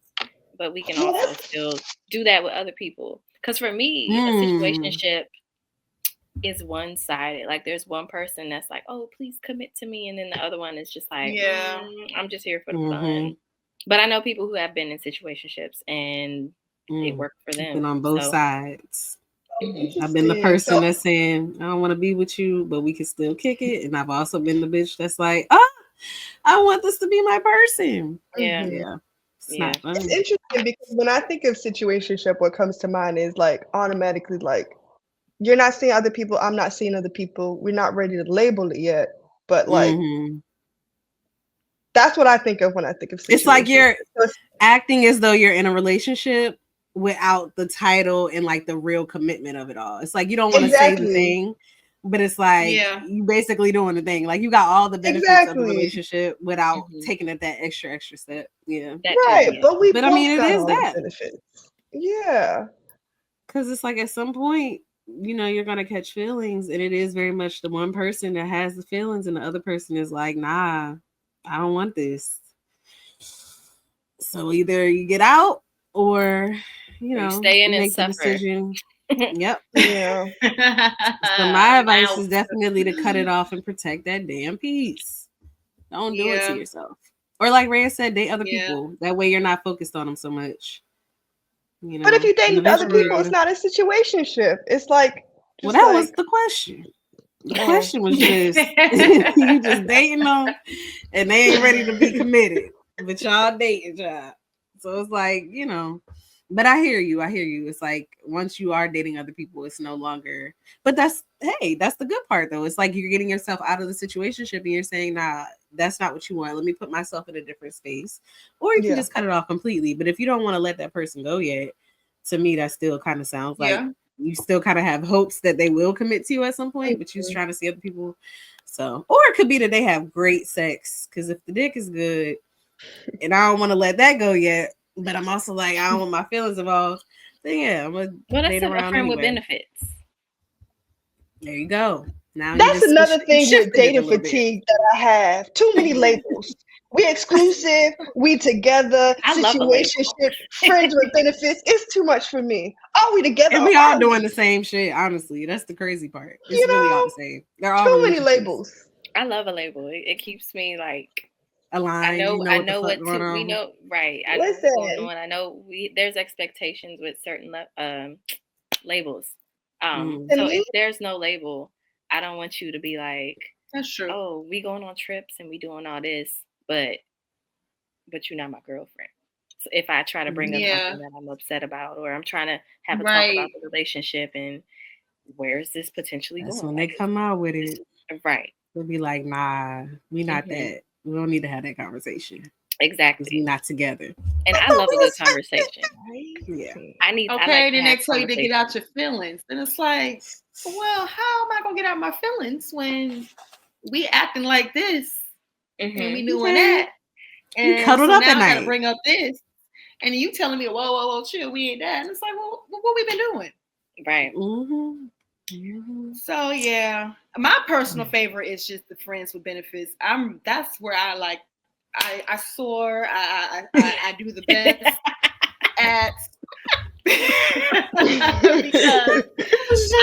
Speaker 2: but we can also still do that with other people. Because for me, a situationship is one-sided. Like there's one person that's like, "Oh, please commit to me," and then the other one is just like, "I'm just here for the fun." But I know people who have been in situationships and it worked for them.
Speaker 1: Been on both sides. I've been the person that's saying, I don't want to be with you, but we can still kick it. And I've also been the bitch that's like, I want this to be my person.
Speaker 2: Yeah.
Speaker 4: It's interesting because when I think of situationship, what comes to mind is like automatically like, you're not seeing other people, I'm not seeing other people. We're not ready to label it yet. But like, that's what I think of when I think of situationship.
Speaker 1: It's like you're acting as though you're in a relationship without the title and like the real commitment of it all. It's like you don't want to say the thing, but it's like you basically doing the thing. Like you got all the benefits of the relationship without taking it that extra step. Yeah.
Speaker 4: Right. But
Speaker 1: I mean, it is that.
Speaker 4: Benefits. Yeah.
Speaker 1: Because it's like at some point, you're going to catch feelings, and it is very much the one person that has the feelings, and the other person is like, nah, I don't want this. So either you get out or, you
Speaker 2: stay in
Speaker 1: make
Speaker 2: and
Speaker 1: the decision. Yep.
Speaker 4: Yeah.
Speaker 1: So my advice is definitely to cut it off and protect that damn peace. Don't do it to yourself. Or like Rhea said, date other people. That way you're not focused on them so much.
Speaker 4: But if you date other people, it's not a situationship. It's like
Speaker 1: well, that was the question. The question was just you just dating them and they ain't ready to be committed. But y'all dating y'all. So it's like, but I hear you. It's like once you are dating other people, it's no longer. But that's the good part though. It's like you're getting yourself out of the situationship and you're saying, nah, that's not what you want. Let me put myself in a different space. Or you can just cut it off completely. But if you don't want to let that person go yet, to me, that still kind of sounds like you still kind of have hopes that they will commit to you at some point, but you're just trying to see other people. So, or it could be that they have great sex. Because if the dick is good, and I don't want to let that go yet, but I'm also like, I don't want my feelings involved. Then I'm gonna date around
Speaker 2: friend
Speaker 1: anyway.
Speaker 2: with benefits.
Speaker 1: There you go. Now
Speaker 4: that's another thing with dating fatigue that I have. Too many labels. We exclusive. We together. Situationship. Friends with benefits. It's too much for me. Are we together?
Speaker 1: And we all doing the same shit. Honestly, that's the crazy part. It's really all the same. They're all
Speaker 4: too many labels.
Speaker 2: I love a label. It keeps me like
Speaker 1: aligned.
Speaker 2: I know what to. We know right. I know what's going on. I know there's expectations with certain labels. So if there's no label, I don't want you to be like,
Speaker 3: that's true.
Speaker 2: Oh, we going on trips and we doing all this, but you're not my girlfriend. So if I try to bring up something that I'm upset about, or I'm trying to have a talk about the relationship and where is this potentially going?
Speaker 1: When they come out with it,
Speaker 2: right?
Speaker 1: They'll be like, nah, we not that. We don't need to have that conversation.
Speaker 2: Exactly.
Speaker 1: We're not together.
Speaker 2: And I love a good conversation.
Speaker 1: Yeah.
Speaker 3: Then they tell you to get out your feelings. And it's like, well, how am I gonna get out my feelings when we acting like this and we doing that? And
Speaker 1: you cuddled up
Speaker 3: now
Speaker 1: at night.
Speaker 3: I gotta bring up this. And you telling me, whoa, chill, we ain't that. And it's like, well, what we been doing?
Speaker 2: Right.
Speaker 3: So yeah. My personal favorite is just the friends with benefits. That's where I like I soar. I do the best at Because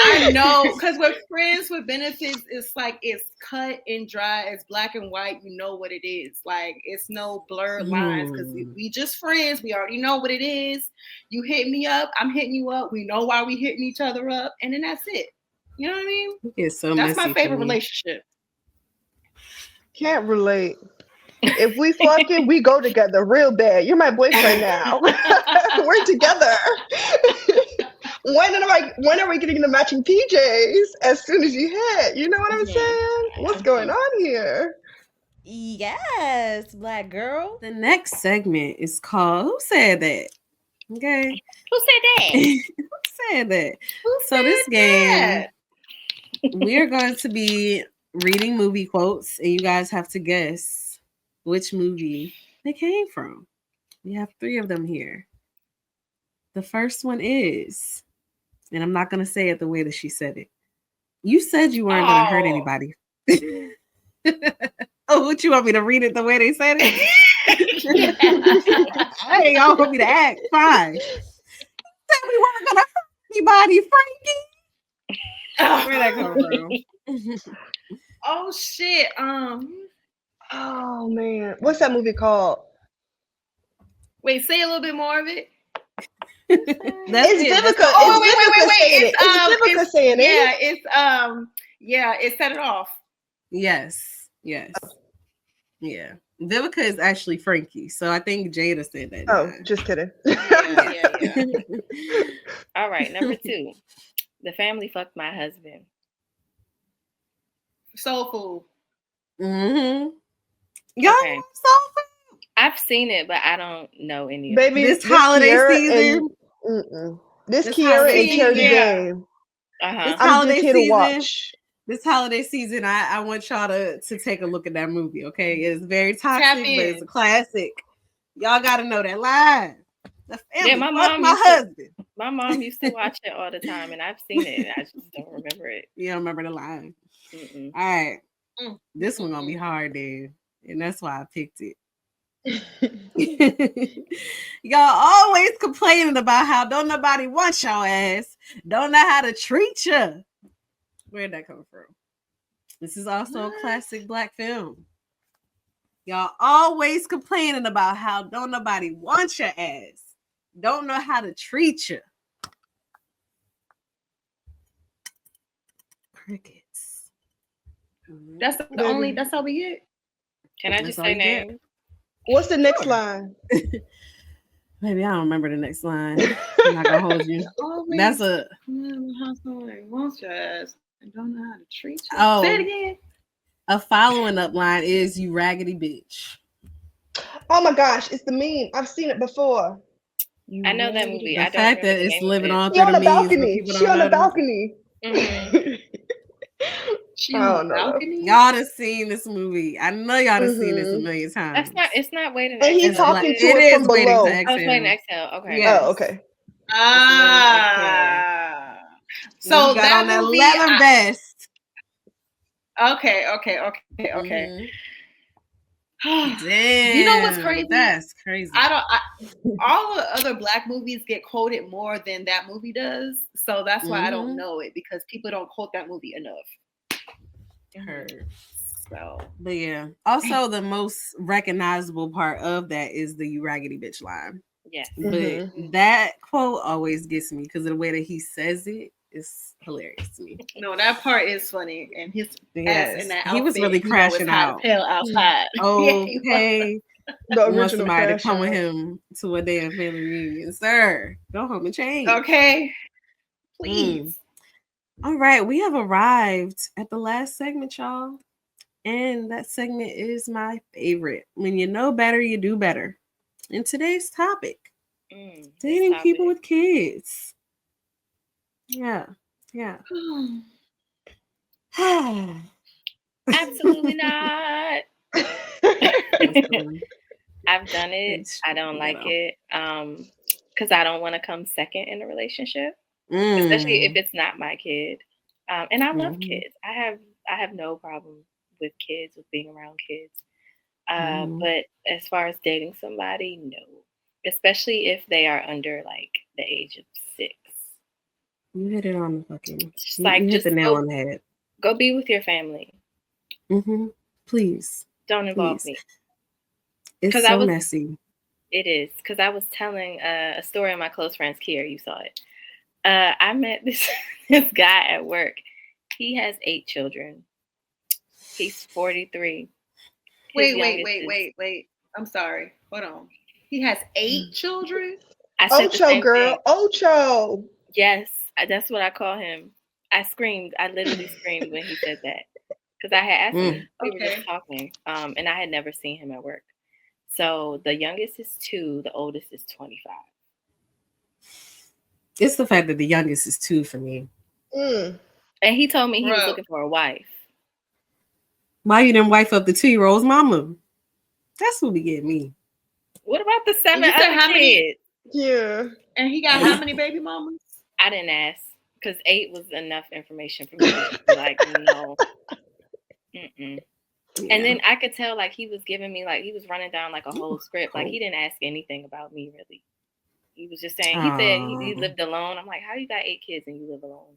Speaker 3: I know, because with friends with benefits, it's like it's cut and dry, it's black and white. You know what it is. Like it's no blurred lines because we just friends. We already know what it is. You hit me up, I'm hitting you up. We know why we hitting each other up, and then that's it. You know what I mean?
Speaker 1: It's so
Speaker 3: that's my favorite relationship.
Speaker 4: Can't relate. If we fucking, we go together real bad. You're my boyfriend now. We're together. When are we getting the matching PJs? As soon as you hit, you know what I'm saying? What's going on here?
Speaker 5: Yes, Black Girl.
Speaker 1: The next segment is called "Who Said That?" Okay.
Speaker 2: Who said that?
Speaker 1: Who said that? So this game, we're going to be reading movie quotes, and you guys have to guess which movie they came from. We have 3 of them here. The first one is, and I'm not going to say it the way that she said it. You said you weren't going to hurt anybody. Oh, what, you want me to read it the way they said it? Hey, y'all want me to act? Fine. Said we weren't going to hurt anybody, Frankie. Where'd that come from?
Speaker 3: Oh shit.
Speaker 4: Oh man, what's that movie called?
Speaker 3: Wait, say a little bit more of it.
Speaker 4: It's Vivica. Oh, wait. It's Vivica saying it.
Speaker 3: Yeah, it set it off.
Speaker 1: Yes. Yeah. Vivica is actually Frankie, so I think Jada said that.
Speaker 4: Oh, just kidding.
Speaker 3: Yeah.
Speaker 2: All right, number 2. The family fucked my husband.
Speaker 3: Soul Food.
Speaker 1: Mm-hmm. Y'all
Speaker 2: Okay.
Speaker 1: Soul Food?
Speaker 2: I've seen it, but I don't know any of
Speaker 4: Baby,
Speaker 1: this holiday
Speaker 4: Kiara
Speaker 1: season.
Speaker 4: This Kiara and Charity Game.
Speaker 1: This
Speaker 4: I'm
Speaker 1: holiday
Speaker 4: just here
Speaker 1: season.
Speaker 4: to watch.
Speaker 1: This holiday season, I want y'all to take a look at that movie, okay? It's very toxic, but it's a classic. Y'all got to know that line. The family
Speaker 2: my
Speaker 1: husband.
Speaker 2: My mom used to watch it all the time, and I've seen it. I just don't remember it.
Speaker 1: You don't remember the line?
Speaker 2: Mm-mm.
Speaker 1: All right. This one gonna be hard, dude. And that's why I picked it. Y'all always complaining about how don't nobody want y'all ass, don't know how to treat you. Where'd that come from? This is also a classic black film. Y'all always complaining about how don't nobody want your ass, don't know how to treat you. Crickets.
Speaker 3: That's all we get.
Speaker 2: Can I just say names?
Speaker 4: What's the next line?
Speaker 1: Maybe I don't remember the next line. I'm not gonna hold you. That's a
Speaker 3: wants your ass and don't know how to treat you.
Speaker 1: Oh,
Speaker 3: say it again.
Speaker 1: A following up line is "You raggedy bitch."
Speaker 4: Oh my gosh, it's the meme. I've seen it before.
Speaker 2: I know that movie.
Speaker 1: The fact that it's living on
Speaker 4: through the balcony. She on the balcony.
Speaker 3: She on the balcony.
Speaker 1: Y'all done seen this movie. I know y'all done seen this a million times.
Speaker 2: It's not Waiting to
Speaker 4: Exhale. And he's talking to it from below.
Speaker 2: I was Waiting to Exhale. Okay.
Speaker 1: Yes.
Speaker 4: Oh, okay.
Speaker 3: So
Speaker 1: you got
Speaker 3: that
Speaker 1: on that
Speaker 3: movie,
Speaker 1: leather vest.
Speaker 3: Okay.
Speaker 1: Damn.
Speaker 3: You know what's crazy?
Speaker 1: That's crazy.
Speaker 3: All the other black movies get quoted more than that movie does, so that's why I don't know it, because people don't quote that movie enough.
Speaker 1: Heard.
Speaker 3: So,
Speaker 1: but yeah. Also, the most recognizable part of that is the "You raggedy bitch" line.
Speaker 2: Yes.
Speaker 1: But that quote always gets me because of the way that he says it. It's hilarious to me.
Speaker 3: No, that part is funny, and his ass in that outfit,
Speaker 1: he was really crashing out.
Speaker 3: Pale outside.
Speaker 1: Okay.
Speaker 4: The
Speaker 1: want
Speaker 4: original
Speaker 1: somebody to come
Speaker 4: out.
Speaker 1: with him to a damn family reunion, sir. Go home and change.
Speaker 3: Okay, please.
Speaker 1: All right, we have arrived at the last segment, y'all, and that segment is my favorite. When you know better, you do better. And today's topic: dating people with kids. Yeah.
Speaker 2: Absolutely not. I've done it. I don't like it. Because I don't want to come second in a relationship, especially if it's not my kid. And I love kids. I have no problem with kids, with being around kids. But as far as dating somebody, no. especially if they are under like the age of 6.
Speaker 1: You hit it on the fucking.
Speaker 2: Just
Speaker 1: You
Speaker 2: like
Speaker 1: hit
Speaker 2: just
Speaker 1: the nail on the head.
Speaker 2: go be with your family.
Speaker 1: Please.
Speaker 2: Don't involve
Speaker 1: Please.
Speaker 2: me.
Speaker 1: It's so messy.
Speaker 2: It is, because I was telling a story of my close friend's Kier. You saw it. I met this guy at work. He has 8 children. He's 43.
Speaker 3: Wait. I'm sorry. Hold on. He has 8 children?
Speaker 2: I said the same
Speaker 4: girl.
Speaker 2: thing.
Speaker 4: Ocho.
Speaker 2: Yes, that's what I call him. I screamed. I literally screamed when he said that. Because I had asked him. We were just talking. And I had never seen him at work. So the youngest is 2. The oldest is 25.
Speaker 1: It's the fact that the youngest is 2 for me.
Speaker 2: And he told me he was looking for a wife.
Speaker 1: Why you didn't wife up the 2-year-old's mama? That's what be getting me.
Speaker 2: What about the 7 other kids?
Speaker 4: Yeah.
Speaker 3: And he got how many baby mamas?
Speaker 2: I didn't ask, because 8 was enough information for me to be like, no. Yeah. And then I could tell, like, he was giving me, like, he was running down, like, a whole script. Like, he didn't ask anything about me, really. He was just saying, he said he lived alone. I'm like, how you got 8 kids and you live alone?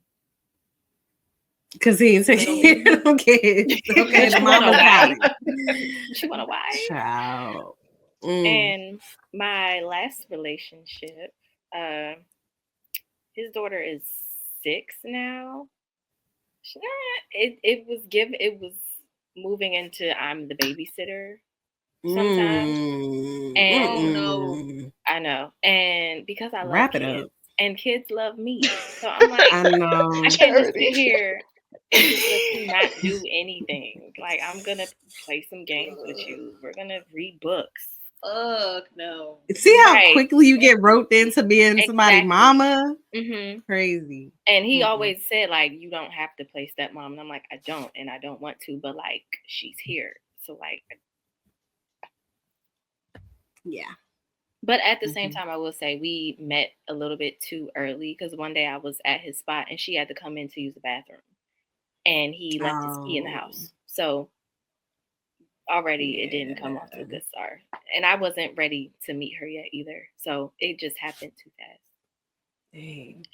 Speaker 1: Because he ain't taking care of them kids. Okay, the mama's wife.
Speaker 2: She want a wife.
Speaker 1: Child.
Speaker 2: And my last relationship, his daughter is 6 now. It was moving into I'm the babysitter sometimes. And
Speaker 3: no.
Speaker 2: I know. And because I love kids, and kids love me. So I'm like,
Speaker 1: I know.
Speaker 2: I can't just sit here and just let you not do anything. Like, I'm gonna play some games with you. We're gonna read books.
Speaker 3: No.
Speaker 1: See how quickly you get roped into being somebody's mama? Crazy.
Speaker 2: And he always said, like, you don't have to play stepmom. And I'm like, I don't, and I don't want to, but like, she's here. So like,
Speaker 1: yeah.
Speaker 2: But at the same time, I will say we met a little bit too early, because one day I was at his spot and she had to come in to use the bathroom, and he left his key in the house. So already it didn't come off to a good start, and I wasn't ready to meet her yet either. So it just happened too fast.
Speaker 1: Dang.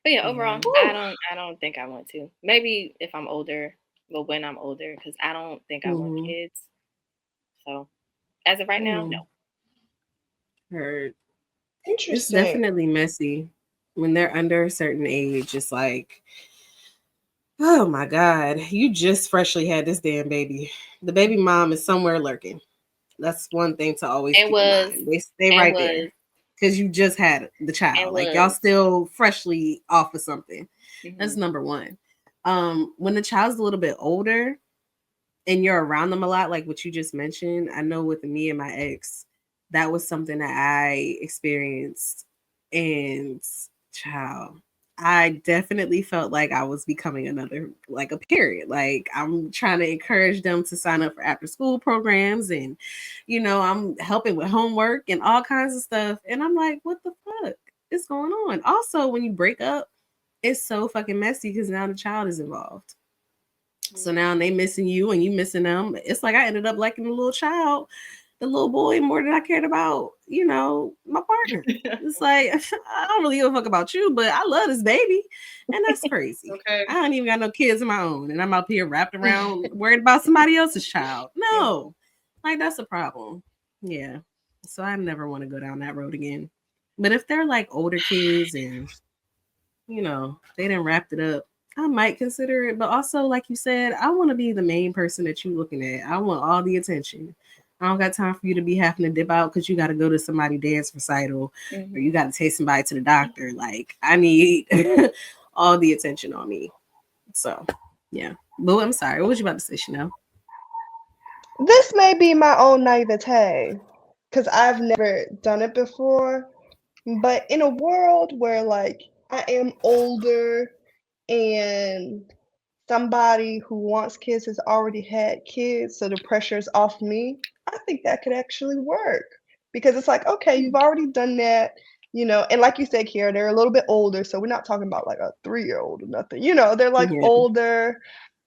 Speaker 2: But yeah, overall, I don't think I want to. Maybe if I'm older, well, when I'm older, because I don't think I want kids. So as of right now, no.
Speaker 1: Heard.
Speaker 4: Interesting.
Speaker 1: It's definitely messy when they're under a certain age. It's like, oh my God, you just freshly had this damn baby. The baby mom is somewhere lurking. That's one thing to always keep in mind. They stay right there because you just had the child. Like, y'all still freshly off of something. That's number one. When the child's a little bit older and you're around them a lot, like what you just mentioned, I know with me and my ex, that was something that I experienced. And child, I definitely felt like I was becoming another, like a parent. Like, I'm trying to encourage them to sign up for after school programs, and, you know, I'm helping with homework and all kinds of stuff. And I'm like, what the fuck is going on? Also, when you break up, it's so fucking messy because now the child is involved. So now they missing you and you missing them. It's like I ended up liking the little child, the little boy, more than I cared about, you know, my partner. It's like, I don't really give a fuck about you, but I love this baby. And that's crazy. I don't even got no kids of my own. And I'm up here wrapped around worried about somebody else's child. No. Like, that's a problem. Yeah. So I never want to go down that road again. But if they're like older kids and, you know, they done wrapped it up, I might consider it. But also, like you said, I want to be the main person that you're looking at. I want all the attention. I don't got time for you to be having to dip out because you got to go to somebody's dance recital or you got to take somebody to the doctor. Like, I need all the attention on me. So, yeah. But I'm sorry. What was you about to say, Chanel?
Speaker 4: This may be my own naivete because I've never done it before. But in a world where, like, I am older and somebody who wants kids has already had kids, so the pressure's off me, I think that could actually work. Because it's like, okay, you've already done that, you know, and like you said, Kiara, they're a little bit older, so we're not talking about like a 3-year-old or nothing. You know, they're like older.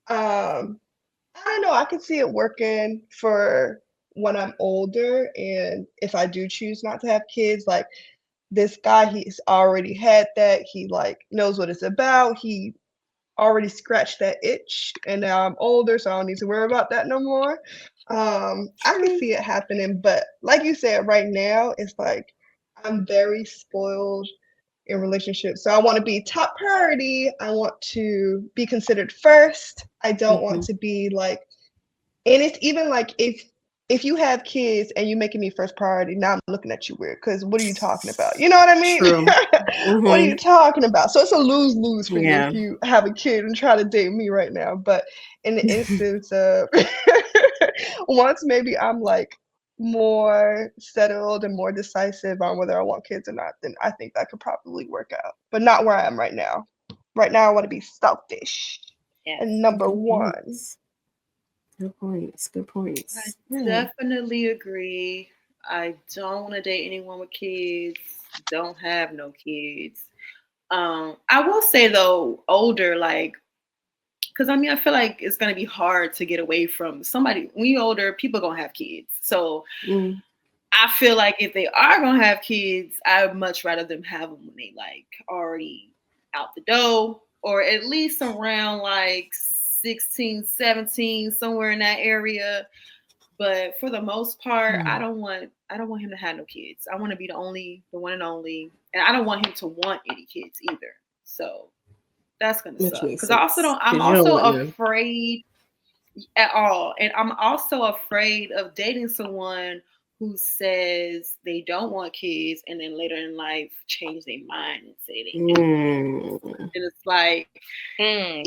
Speaker 4: I don't know, I can see it working for when I'm older, and if I do choose not to have kids, like this guy, he's already had that. He like knows what it's about. He already scratched that itch, and now I'm older, so I don't need to worry about that no more. I can see it happening, but like you said, right now it's like I'm very spoiled in relationships. So I want to be top priority. I want to be considered first. I don't want to be like, and it's even like if you have kids and you're making me first priority, now I'm looking at you weird because what are you talking about? You know what I mean? What are you talking about? So it's a lose-lose for you if you have a kid and try to date me right now. But in the instance of once maybe I'm like more settled and more decisive on whether I want kids or not, then I think that could probably work out. But not where I am right now. Right now I want to be selfish. Yes. And number one.
Speaker 1: Good points. Good points.
Speaker 3: I definitely agree. I don't want to date anyone with kids. Don't have no kids. I will say though, older, like, because I mean, I feel like it's gonna be hard to get away from somebody. When you're older, people gonna have kids. So I feel like if they are gonna have kids, I'd much rather them have them when they like already out the door, or at least around like 16, 17, somewhere in that area. But for the most part, I don't want him to have no kids. I want to be the one and only, and I don't want him to want any kids either. So that's gonna suck. Because I'm also afraid at all, and I'm also afraid of dating someone who says they don't want kids and then later in life change their mind and say they do. And it's like,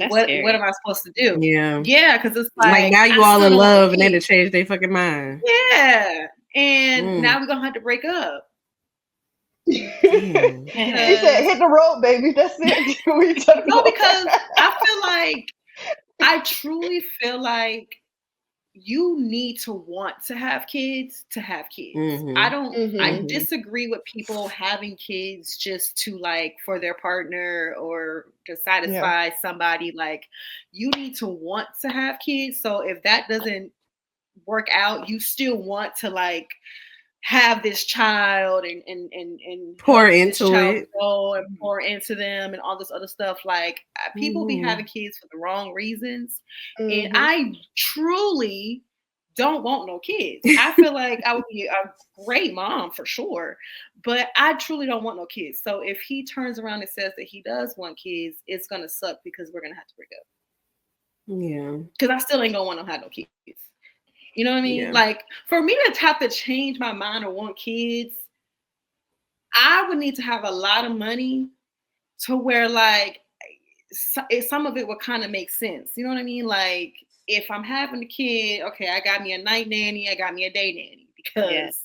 Speaker 3: what am I supposed to do? Yeah, because it's like
Speaker 1: now you all in love and then to change their fucking mind.
Speaker 3: Yeah, and now we're gonna have to break up.
Speaker 4: He said, "Hit the road, baby. That's it."
Speaker 3: No, because I truly feel like you need to want to have kids to have kids. I disagree with people having kids just to like for their partner or to satisfy somebody. Like, you need to want to have kids. So if that doesn't work out, you still want to like have this child and
Speaker 1: pour into it,
Speaker 3: and pour into them and all this other stuff. Like, people be having kids for the wrong reasons, and I truly don't want no kids. I feel like I would be a great mom for sure, but I truly don't want no kids. So if he turns around and says that he does want kids, it's gonna suck because we're gonna have to break up.
Speaker 1: Yeah,
Speaker 3: because I still ain't gonna want to have no kids. You know what I mean? Yeah. Like, for me to have to change my mind or want kids, I would need to have a lot of money to where, like, some of it would kind of make sense. You know what I mean? Like, if I'm having a kid, okay, I got me a night nanny, I got me a day nanny, because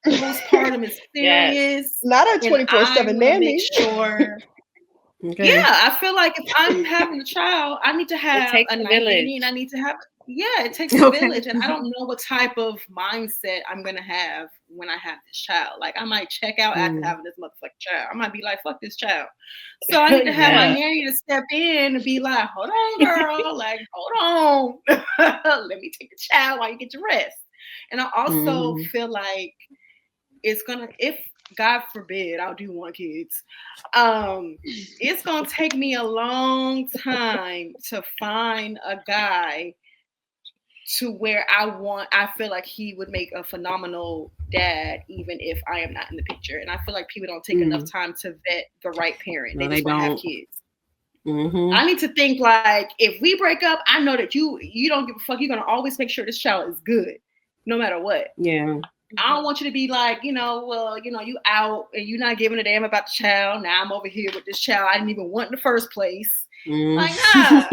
Speaker 3: postpartum is serious.
Speaker 4: Not a 24/7 nanny.
Speaker 3: Make sure. Okay. Yeah, I feel like if I'm having a child, I need to have a night nanny, and I need to have. Yeah, it takes a village, and I don't know what type of mindset I'm gonna have when I have this child. Like, I might check out after having this motherfucking child. I might be like, "Fuck this child." So I need to have my nanny to step in and be like, "Hold on, girl. Like, hold on. Let me take the child while you get your rest." And I also feel like it's gonna, if God forbid I do want kids, it's gonna take me a long time to find a guy to where I feel like he would make a phenomenal dad, even if I am not in the picture. And I feel like people don't take enough time to vet the right parent. They just want to have kids. I need to think, like, if we break up, I know that you don't give a fuck. You're gonna always make sure this child is good, no matter what.
Speaker 1: Yeah.
Speaker 3: I don't want you to be like, you out and you're not giving a damn about the child. Now I'm over here with this child I didn't even want in the first place. Like, nah.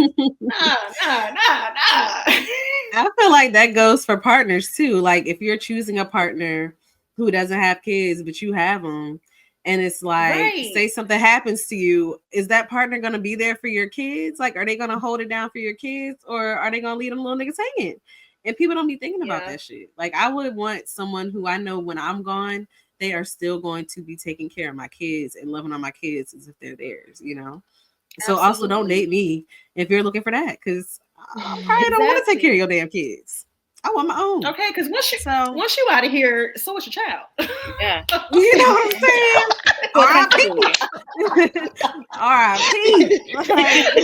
Speaker 1: I feel like that goes for partners too. Like, if you're choosing a partner who doesn't have kids, but you have them, and it's like, say something happens to you, is that partner going to be there for your kids? Like, are they going to hold it down for your kids, or are they going to leave them little niggas hanging? And people don't be thinking about that shit. Like, I would want someone who I know when I'm gone, they are still going to be taking care of my kids and loving on my kids as if they're theirs, you know? So also don't date me if you're looking for that, because I probably don't want to take care of your damn kids. I want my own.
Speaker 3: Okay, because once you out of here, so is your child.
Speaker 2: Yeah.
Speaker 1: You know what I'm saying? R.I.P.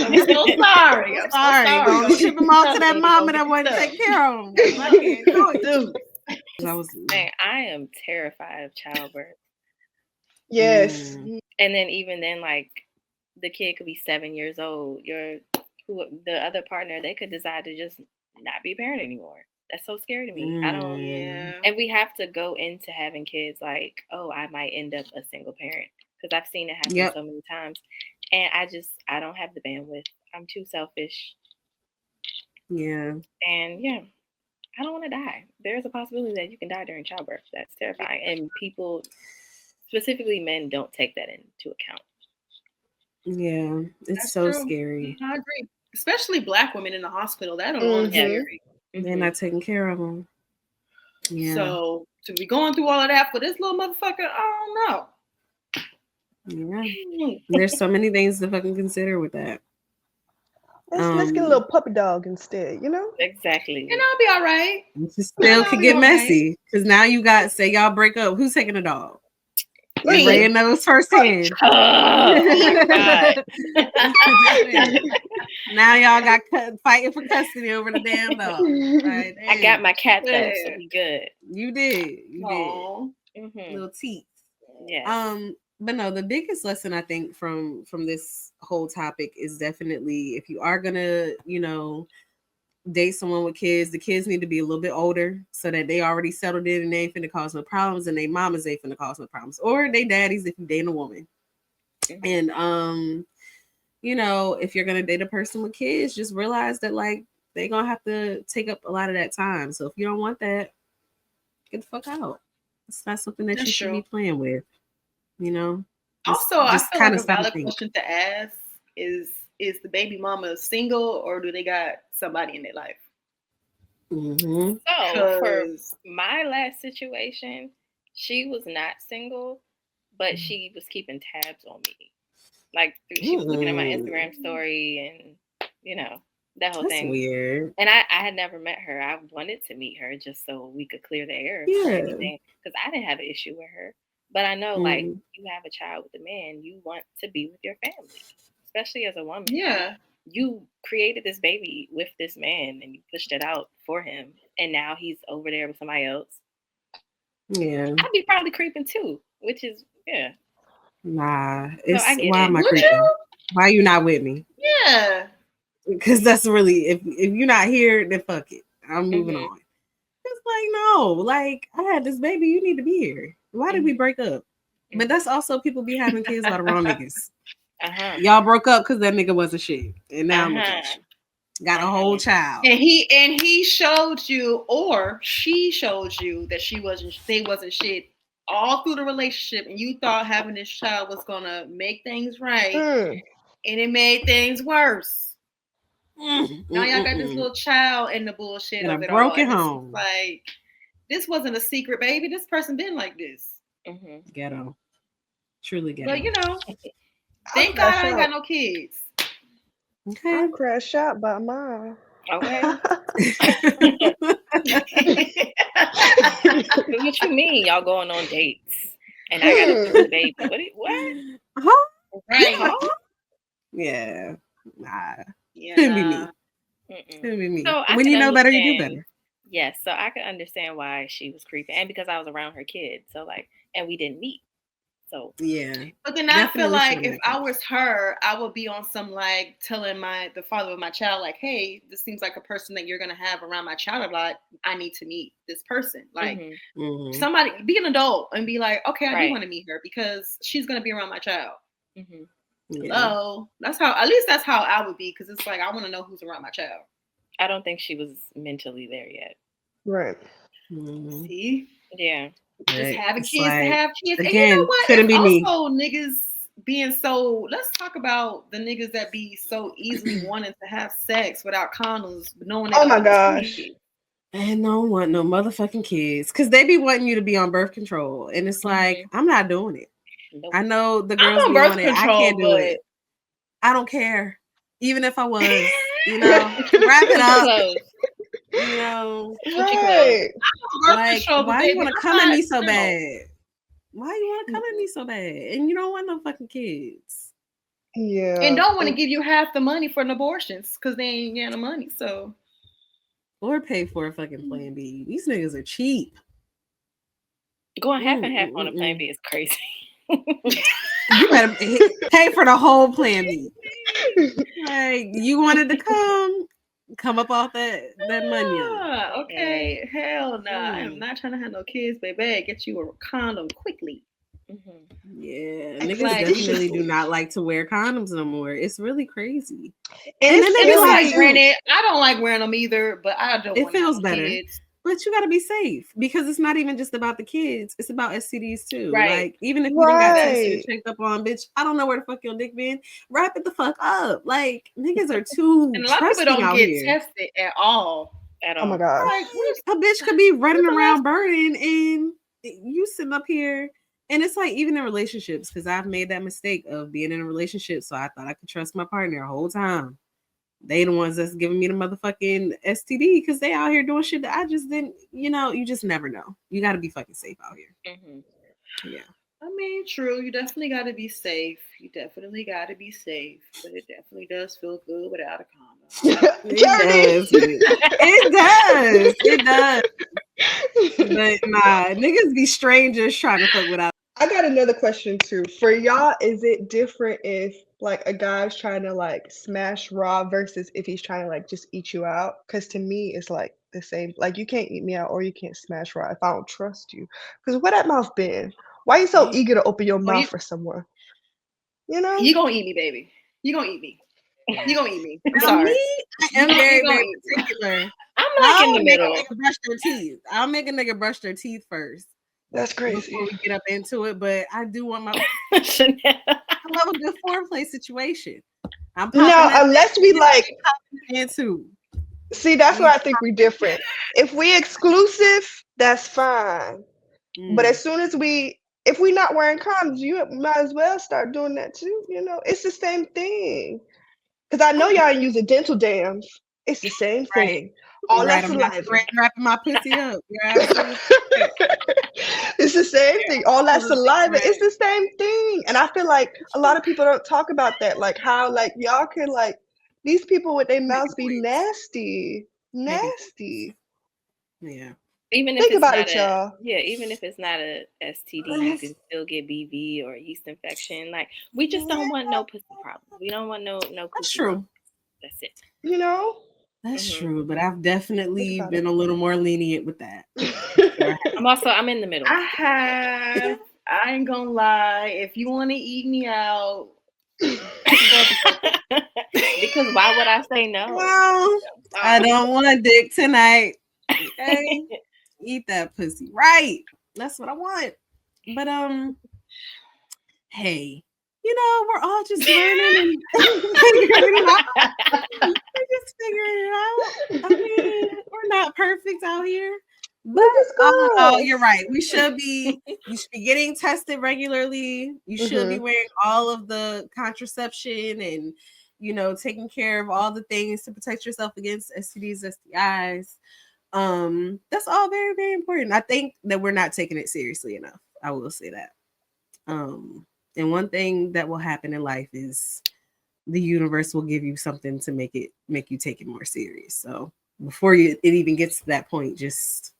Speaker 3: I'm so sorry.
Speaker 1: I'm sorry. Gonna ship them off to that mama that wasn't taking care of them. I can't do it.
Speaker 2: Man, I am terrified of childbirth.
Speaker 4: Yes.
Speaker 2: And then even then, like the kid could be 7 years old. The other partner, they could decide to just not be a parent anymore. That's so scary to me. I don't.
Speaker 3: Yeah.
Speaker 2: And we have to go into having kids like, oh, I might end up a single parent, because I've seen it happen so many times, and I don't have the bandwidth. I'm too selfish.
Speaker 1: Yeah.
Speaker 2: And yeah, I don't want to die. There's a possibility that you can die during childbirth. That's terrifying, and people, specifically men, don't take that into account.
Speaker 1: Yeah, it's That's so true. Scary.
Speaker 3: I agree. Especially Black women in the hospital. That alone is scary.
Speaker 1: They're not taking care of them. Yeah.
Speaker 3: So to be going through all of that for this little motherfucker, I don't know.
Speaker 1: Yeah. There's so many things to fucking consider with that.
Speaker 4: Let's get a little puppy dog instead, you know?
Speaker 2: Exactly.
Speaker 3: And I'll be all right.
Speaker 1: It still could get messy. Because now you got, say y'all break up, who's taking a dog? Ray knows firsthand.
Speaker 2: Oh, God.
Speaker 1: Now y'all got fighting for custody over the damn dog. Right,
Speaker 2: I got my cat though, so we good.
Speaker 1: You did. Little teeth.
Speaker 2: Yeah.
Speaker 1: But no, the biggest lesson I think from this whole topic is definitely, if you are gonna, date someone with kids, the kids need to be a little bit older so that they already settled in and they ain't finna cause no problems, and they mamas ain't finna cause no problems, or they daddies if you date a woman. And if you're gonna date a person with kids, just realize that like they're gonna have to take up a lot of that time. So if you don't want that, get the fuck out. It's not something that you should be playing with.
Speaker 3: Also, I feel like a valid question to ask is the baby mama single, or do they got somebody in their life?
Speaker 2: So for my last situation, she was not single, but she was keeping tabs on me. Like she was looking at my Instagram story and that whole thing.
Speaker 1: Weird.
Speaker 2: And I had never met her. I wanted to meet her just so we could clear the air or anything, because I didn't have an issue with her. But I know, like, you have a child with a man, you want to be with your family, especially as a woman.
Speaker 3: Yeah.
Speaker 2: You created this baby with this man and you pushed it out for him, and now he's over there with somebody else.
Speaker 1: Yeah.
Speaker 2: I'd be probably creeping too, which is,
Speaker 1: Nah.
Speaker 2: So I get
Speaker 1: why
Speaker 2: it.
Speaker 1: am I creeping? Why are you not with me?
Speaker 3: Yeah.
Speaker 1: Because that's really, if you're not here, then fuck it. I'm moving on. It's like, no, like, I had this baby, you need to be here. Why did we break up? But that's also people be having kids by the wrong niggas. Y'all broke up because that nigga wasn't shit. And now got a whole child.
Speaker 3: And he showed you, or she showed you, that they wasn't shit all through the relationship, and you thought having this child was gonna make things right, and it made things worse. Now y'all got this little child and the bullshit
Speaker 1: in
Speaker 3: of
Speaker 1: a
Speaker 3: it
Speaker 1: broken
Speaker 3: all.
Speaker 1: home.
Speaker 3: Like, this wasn't a secret, baby. This person been like this.
Speaker 1: Ghetto. Truly ghetto.
Speaker 3: But thank God I ain't got no kids.
Speaker 4: Okay. I crashed out by mine.
Speaker 2: Okay. What you mean? Y'all going on dates and I got a baby? What?
Speaker 1: Huh?
Speaker 3: Right.
Speaker 1: Huh? Yeah. Nah.
Speaker 3: Yeah.
Speaker 1: Couldn't be me. Couldn't be me.
Speaker 2: So
Speaker 1: when you know better, you do better.
Speaker 2: Yes. So I could understand why she was creeping, and because I was around her kids. So and we didn't meet. So
Speaker 1: yeah.
Speaker 3: But then I feel like if I was her, I would be on some like telling the father of my child, like, hey, this seems like a person that you're gonna have around my child a lot. I need to meet this person. Like somebody, be an adult and be like, okay, I do want to meet her because she's gonna be around my child. So that's how I would be, because it's like I want to know who's around my child.
Speaker 2: I don't think she was mentally there yet.
Speaker 4: Right.
Speaker 3: See?
Speaker 2: Yeah.
Speaker 3: Just having kids to have kids.
Speaker 1: Again,
Speaker 3: and you know what?
Speaker 1: Couldn't be
Speaker 3: also me. Niggas being so, let's talk about the niggas that be so easily wanting to have sex without condoms, knowing
Speaker 4: oh my gosh.
Speaker 1: And don't want no motherfucking kids, because they be wanting you to be on birth control. And it's like, I'm not doing it. Nope. I know the girls be on it. I can't do it. I don't care. Even if I was, wrap it up. You know,
Speaker 4: right?
Speaker 1: Like, why you want to come at me so bad? Why you want to come at me so bad? And you don't want no fucking kids.
Speaker 4: Yeah.
Speaker 3: And don't want to give you half the money for an abortions because they ain't getting the money. So,
Speaker 1: or pay for a fucking Plan B. These niggas are cheap.
Speaker 2: Going half and half on a Plan B is crazy.
Speaker 1: You better pay for the whole Plan B. Like, you wanted to come up off that money.
Speaker 3: Okay, hell no. I am not trying to have no kids, baby. Get you a condom quickly.
Speaker 1: Yeah, niggas definitely do not like to wear condoms no more. It's really crazy.
Speaker 3: And then they be like, granted, I don't like wearing them either, but I don't.
Speaker 1: It feels better. Kids. But you got to be safe because it's not even just about the kids. It's about STDs too. Right. Like, even if you got tested and checked up on, bitch, I don't know where the fuck your dick been. Wrap it the fuck up. Like, niggas are too
Speaker 3: and a lot of people don't get tested at all.
Speaker 4: Oh my god.
Speaker 1: Like, a bitch could be running around burning and you sitting up here. And it's like, even in relationships, because I've made that mistake of being in a relationship, so I thought I could trust my partner the whole time. They the ones that's giving me the motherfucking STD because they out here doing shit that I just didn't, you just never know. You got to be fucking safe out here. Yeah.
Speaker 3: I mean, true. You definitely got to be safe. But it definitely does feel good without a condom.
Speaker 1: It does. But nah, niggas be strangers trying to fuck without.
Speaker 4: I got another question too. For y'all, is it different if like a guy's trying to like smash raw versus if he's trying to like just eat you out? Because to me, it's like the same. Like, you can't eat me out or you can't smash raw if I don't trust you. Because where that mouth been? Why you so eager to open your mouth for someone? You know?
Speaker 3: You gonna eat me, baby. You gonna eat me. You gonna eat me. I'm sorry.
Speaker 1: I am very, very particular.
Speaker 2: I'm like in the middle.
Speaker 1: I'll make a nigga brush their teeth first.
Speaker 4: That's crazy.
Speaker 1: Before we get up into it, but I do want my Chanel. I love a good foreplay situation.
Speaker 4: I'm no, unless we like
Speaker 1: into.
Speaker 4: See, that's where I think we're different. If we exclusive, that's fine. But as soon as if we're not wearing condoms, you might as well start doing that too. It's the same thing. Because I know y'all use dental dams. It's the same thing. All that saliva.
Speaker 1: Wrapping my pussy up.
Speaker 4: It's the same thing. All that saliva. It's the same thing. And I feel like a lot of people don't talk about that. Like how like y'all can like these people with their mouths be nasty. Nasty.
Speaker 1: Yeah.
Speaker 2: Even if
Speaker 4: Think
Speaker 2: it's
Speaker 4: about
Speaker 2: not
Speaker 4: it, y'all.
Speaker 2: Yeah, even if it's not a STD, you can still get BV or yeast infection. Like, we just don't want no pussy problems. We don't want no
Speaker 1: That's true.
Speaker 2: Problems. That's it.
Speaker 1: That's true, but I've definitely been a little more lenient with that.
Speaker 2: I'm in the middle.
Speaker 3: I ain't gonna lie. If you want to eat me out,
Speaker 2: because why would I say no?
Speaker 1: Well, I don't want a dick tonight. Okay, eat that pussy, right? That's what I want. But hey, we're all just learning and figuring it out. We're just figuring it out. I mean, we're not perfect out here. But you're right. You should be getting tested regularly. You should be wearing all of the contraception and taking care of all the things to protect yourself against STDs, STIs. That's all very, very important. I think that we're not taking it seriously enough. I will say that. And one thing that will happen in life is the universe will give you something to make you take it more serious. So before it even gets to that point, just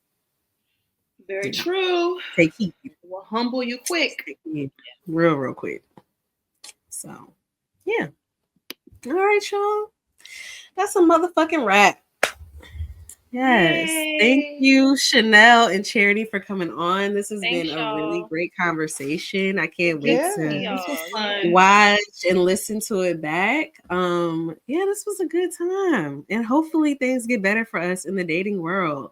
Speaker 3: very true.
Speaker 1: Take heed.
Speaker 3: We'll humble you quick.
Speaker 1: Real quick. So yeah. All right, y'all. That's a motherfucking wrap. Yes. Yay. Thank you, Chanel and Charity, for coming on. This has been a really great conversation. I can't wait to watch and listen to it back. This was a good time. And hopefully things get better for us in the dating world.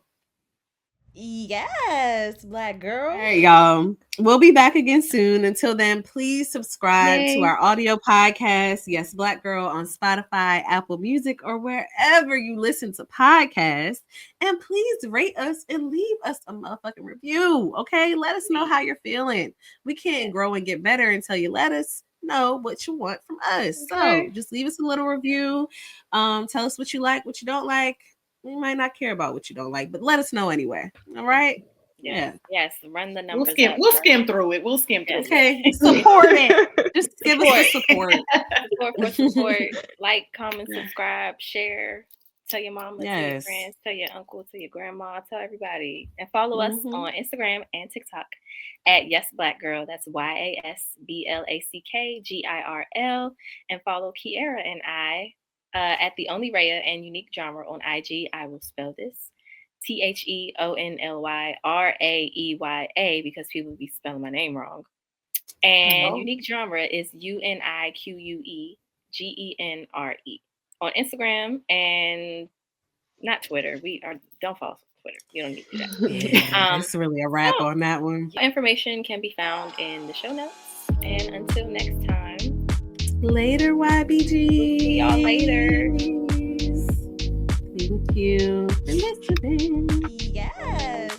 Speaker 5: Yes, Black Girl.
Speaker 1: All right, y'all. We'll be back again soon. Until then, please subscribe to our audio podcast, Yas Black Girl, on Spotify, Apple Music, or wherever you listen to podcasts. And please rate us and leave us a motherfucking review. Okay, let us know how you're feeling. We can't grow and get better until you let us know what you want from us. Okay. So just leave us a little review. Tell us what you like, what you don't like. We might not care about what you don't like, but let us know anyway. All right?
Speaker 2: Yes. Run the numbers.
Speaker 3: We'll skim through it. We'll skim through it.
Speaker 1: Okay. Support it. Just give us the support.
Speaker 2: Support. Like, comment, subscribe, share. Tell your mama, tell your friends, tell your uncle, tell your grandma, tell everybody. And follow us on Instagram and TikTok at Yas Black Girl. That's YasBlackGirl. And follow Kiera and I at The Only Raya and Unique Genre on IG. I will spell this TheOnlyRaeya because people be spelling my name wrong. And Unique Genre is UNIQUEGENRE on Instagram and not Twitter. Don't follow Twitter. You don't need to do that.
Speaker 1: Yeah, it's really a wrap on that one.
Speaker 2: Information can be found in the show notes. And until next time,
Speaker 1: later, YBG.
Speaker 2: See y'all later.
Speaker 1: Thank you for listening.
Speaker 5: Yes.